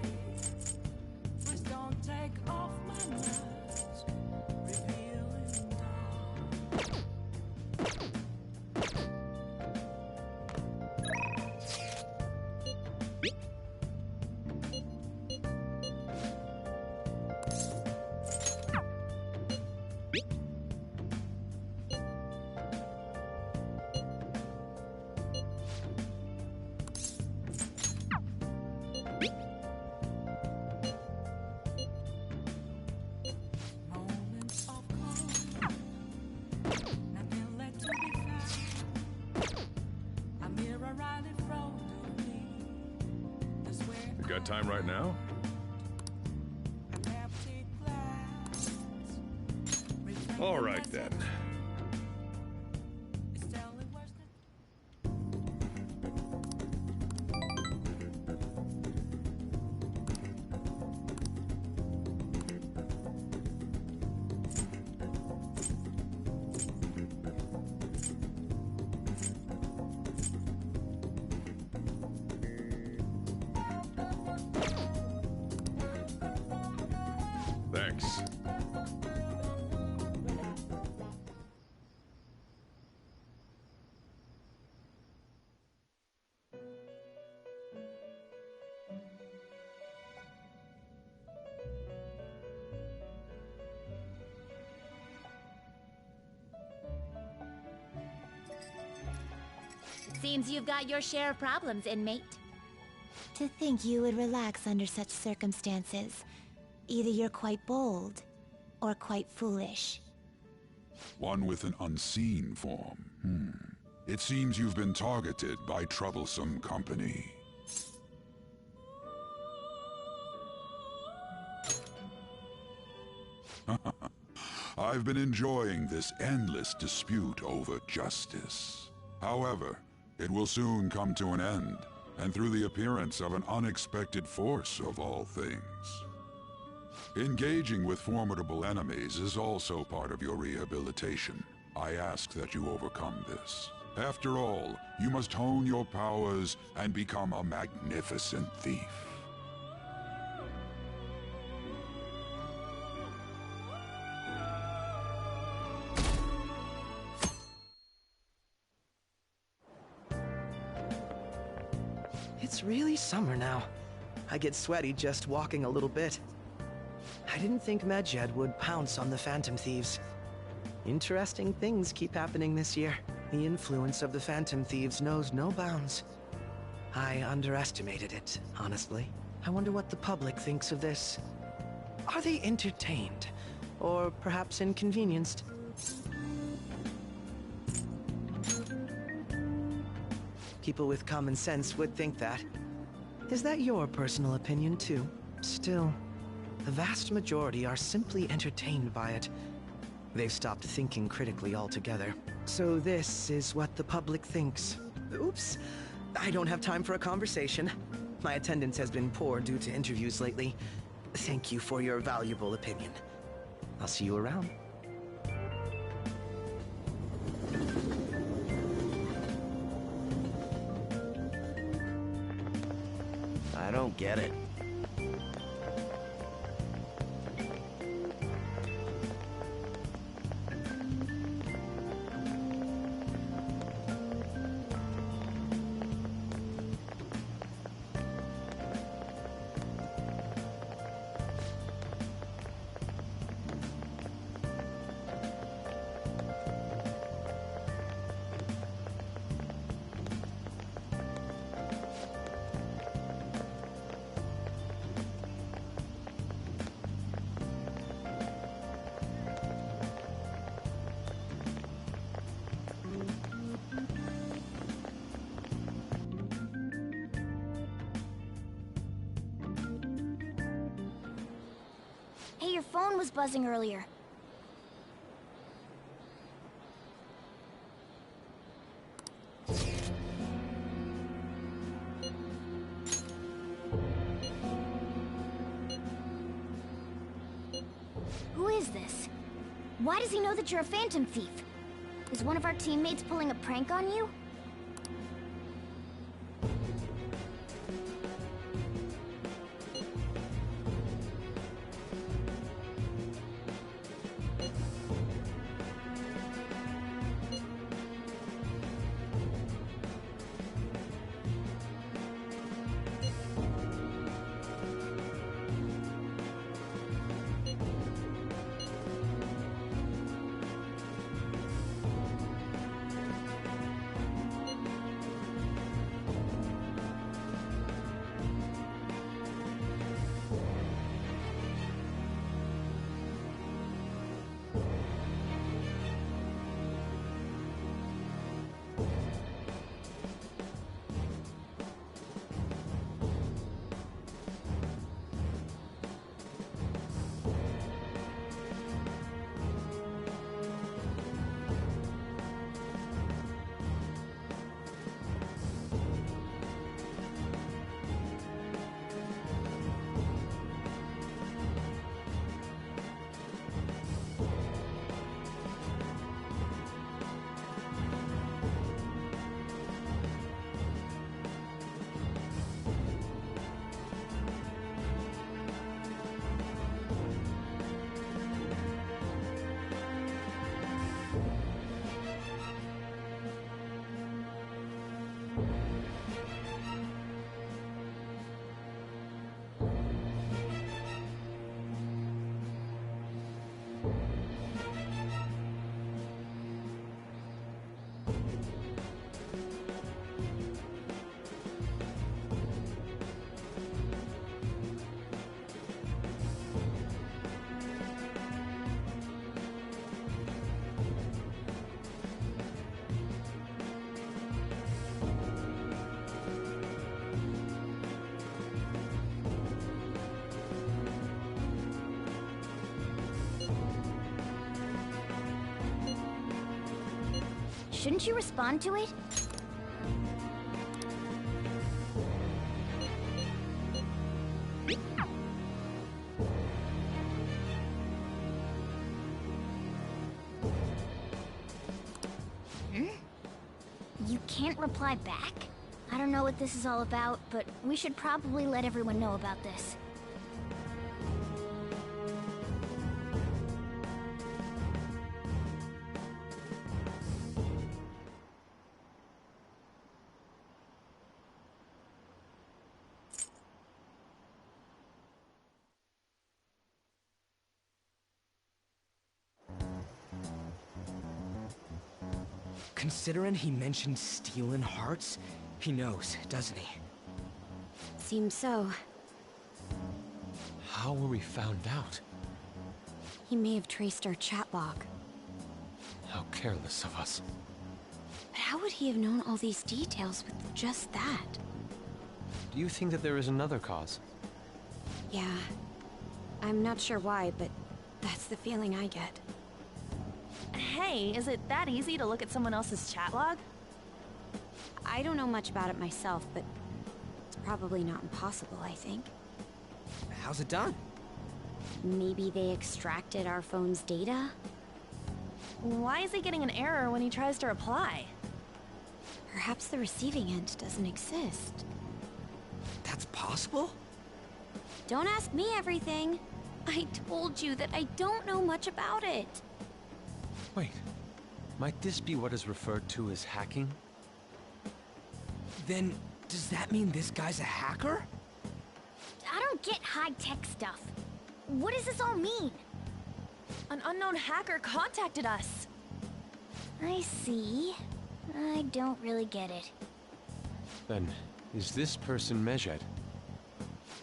got time right now? All right then. Thanks. Seems you've got your share of problems, inmate. To think you would relax under such circumstances. Either you're quite bold, or quite foolish. One with an unseen form. It seems you've been targeted by troublesome company. I've been enjoying this endless dispute over justice. However, it will soon come to an end, and through the appearance of an unexpected force of all things. Engaging with formidable enemies is also part of your rehabilitation. I ask that you overcome this. After all, you must hone your powers and become a magnificent thief. It's really summer now. I get sweaty just walking a little bit. I didn't think Medjed would pounce on the Phantom Thieves. Interesting things keep happening this year. The influence of the Phantom Thieves knows no bounds. I underestimated it, honestly. I wonder what the public thinks of this. Are they entertained? Or perhaps inconvenienced? People with common sense would think that. Is that your personal opinion, too? Still, the vast majority are simply entertained by it. They've stopped thinking critically altogether. So this is what the public thinks. Oops, I don't have time for a conversation. My attendance has been poor due to interviews lately. Thank you for your valuable opinion. I'll see you around. I don't get it. Hey, your phone was buzzing earlier. Who is this? Why does he know that you're a Phantom Thief? Is one of our teammates pulling a prank on you? Shouldn't you respond to it? You can't reply back? I don't know what this is all about, but we should probably let everyone know about this. Considering he mentioned stealing hearts, he knows, doesn't he? Seems so. How were we found out? He may have traced our chat log. How careless of us. But how would he have known all these details with just that? Do you think that there is another cause? Yeah. I'm not sure why, but that's the feeling I get. Hey, is it that easy to look at someone else's chat log? I don't know much about it myself, but it's probably not impossible, I think. How's it done? Maybe they extracted our phone's data? Why is he getting an error when he tries to reply? Perhaps the receiving end doesn't exist. That's possible? Don't ask me everything. I told you that I don't know much about it. Wait, might this be what is referred to as hacking? Then, does that mean this guy's a hacker? I don't get high-tech stuff. What does this all mean? An unknown hacker contacted us. I see. I don't really get it. Then, is this person Medjed?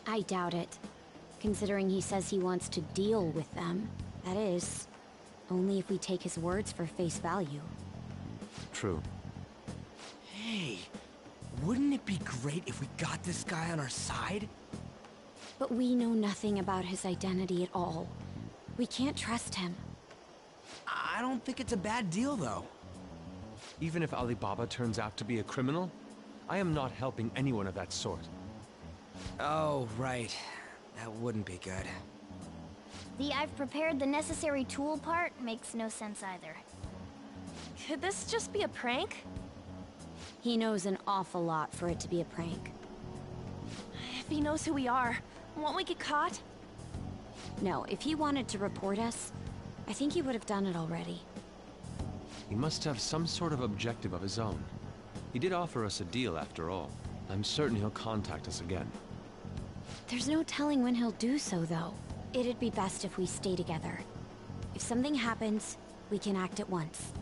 I doubt it. Considering he says he wants to deal with them. That is, only if we take his words for face value. True. Hey, wouldn't it be great if we got this guy on our side? But we know nothing about his identity at all. We can't trust him. I don't think it's a bad deal, though. Even if Alibaba turns out to be a criminal, I am not helping anyone of that sort. Oh, right. That wouldn't be good. The I've prepared the necessary tool part makes no sense either. Could this just be a prank? He knows an awful lot for it to be a prank. If he knows who we are, won't we get caught? No, if he wanted to report us, I think he would have done it already. He must have some sort of objective of his own. He did offer us a deal after all. I'm certain he'll contact us again. There's no telling when he'll do so, though. It'd be best if we stay together. If something happens, we can act at once.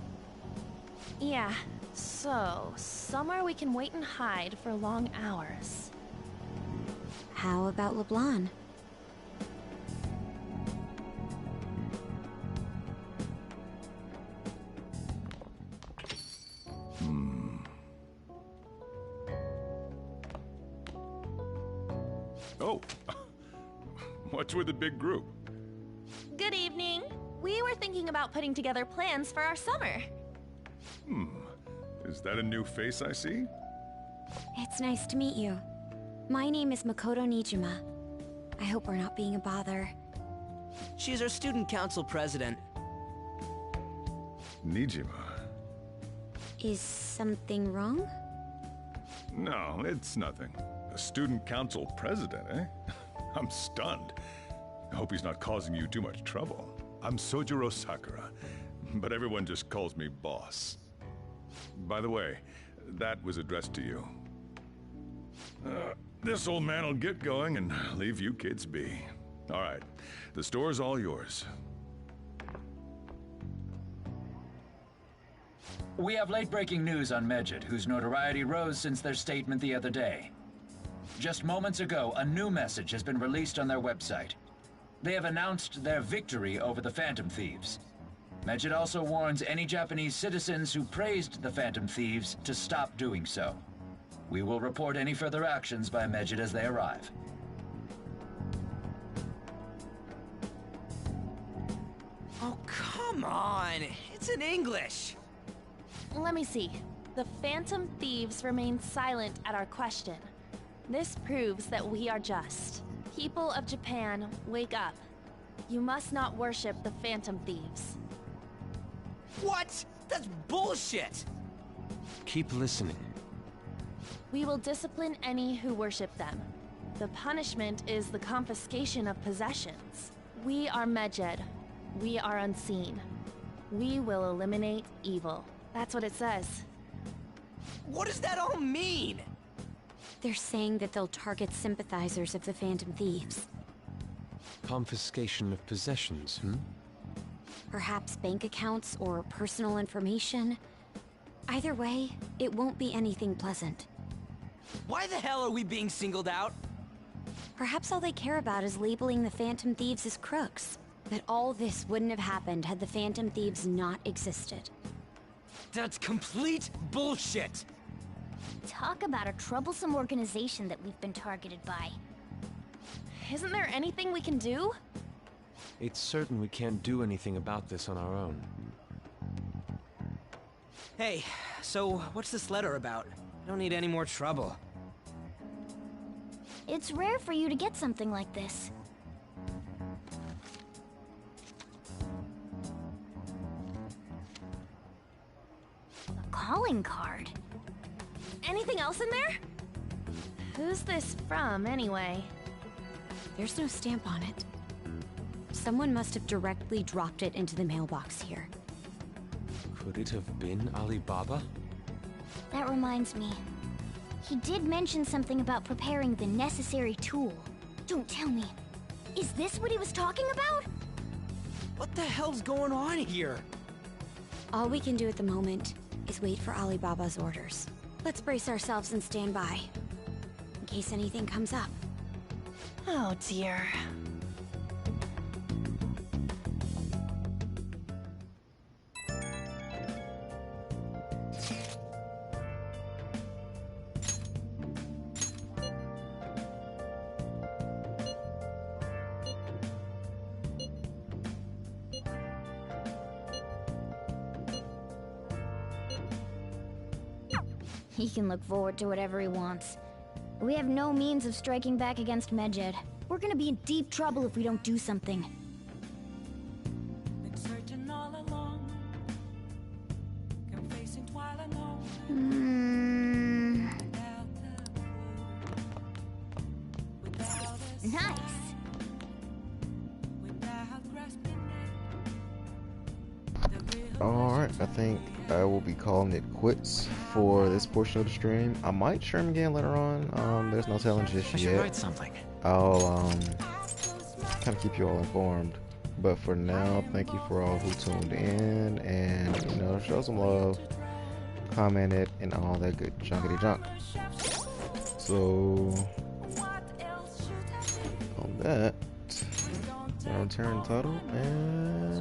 Yeah, so somewhere we can wait and hide for long hours. How about LeBlanc? Oh, what's with the big group? Good evening. We were thinking about putting together plans for our summer. Is that a new face I see? It's nice to meet you. My name is Makoto Nijima. I hope we're not being a bother. She's our student council president. Nijima. Is something wrong? No, it's nothing. A student council president, eh? I'm stunned. I hope he's not causing you too much trouble. I'm Sojiro Sakura, but everyone just calls me boss. By the way, that was addressed to you. This old man will get going and leave you kids be. All right, the store's all yours. We have late-breaking news on Medjed, whose notoriety rose since their statement the other day. Just moments ago, a new message has been released on their website. They have announced their victory over the Phantom Thieves. Medjed also warns any Japanese citizens who praised the Phantom Thieves to stop doing so. We will report any further actions by Medjed as they arrive. Oh, come on! It's in English! let me see. The Phantom Thieves remain silent at our question. This proves that we are just. People of Japan, wake up. You must not worship the Phantom Thieves. What? That's bullshit! Keep listening. We will discipline any who worship them. The punishment is the confiscation of possessions. We are Medjed. We are unseen. We will eliminate evil. That's what it says. What does that all mean? They're saying that they'll target sympathizers of the Phantom Thieves. Confiscation of possessions, hmm? Perhaps bank accounts or personal information. Either way, it won't be anything pleasant. Why the hell are we being singled out? Perhaps all they care about is labeling the Phantom Thieves as crooks. But all this wouldn't have happened had the Phantom Thieves not existed. That's complete bullshit! Talk about a troublesome organization that we've been targeted by. Isn't there anything we can do? It's certain we can't do anything about this on our own. Hey, so what's this letter about? I don't need any more trouble. It's rare for you to get something like this. A calling card. Anything else in there? Who's this from, anyway? There's no stamp on it. Someone must have directly dropped it into the mailbox here. Could it have been Alibaba? That reminds me. He did mention something about preparing the necessary tool. Don't tell me. Is this what he was talking about? What the hell's going on here? All we can do at the moment is wait for Alibaba's orders. Let's brace ourselves and stand by, in case anything comes up. Oh dear. He can look forward to whatever he wants. We have no means of striking back against Medjed. We're gonna be in deep trouble if we don't do something. Been searching all along, kept facing twilight alone. Nice. Alright, I think I will be calling it quits for this portion of the stream. I might stream again later on. There's no telling just I should yet. write something. I'll kind of keep you all informed. But for now, thank you for all who tuned in and, you know, show some love, commented, and all that good junkety junk. So, on that, I'll return title and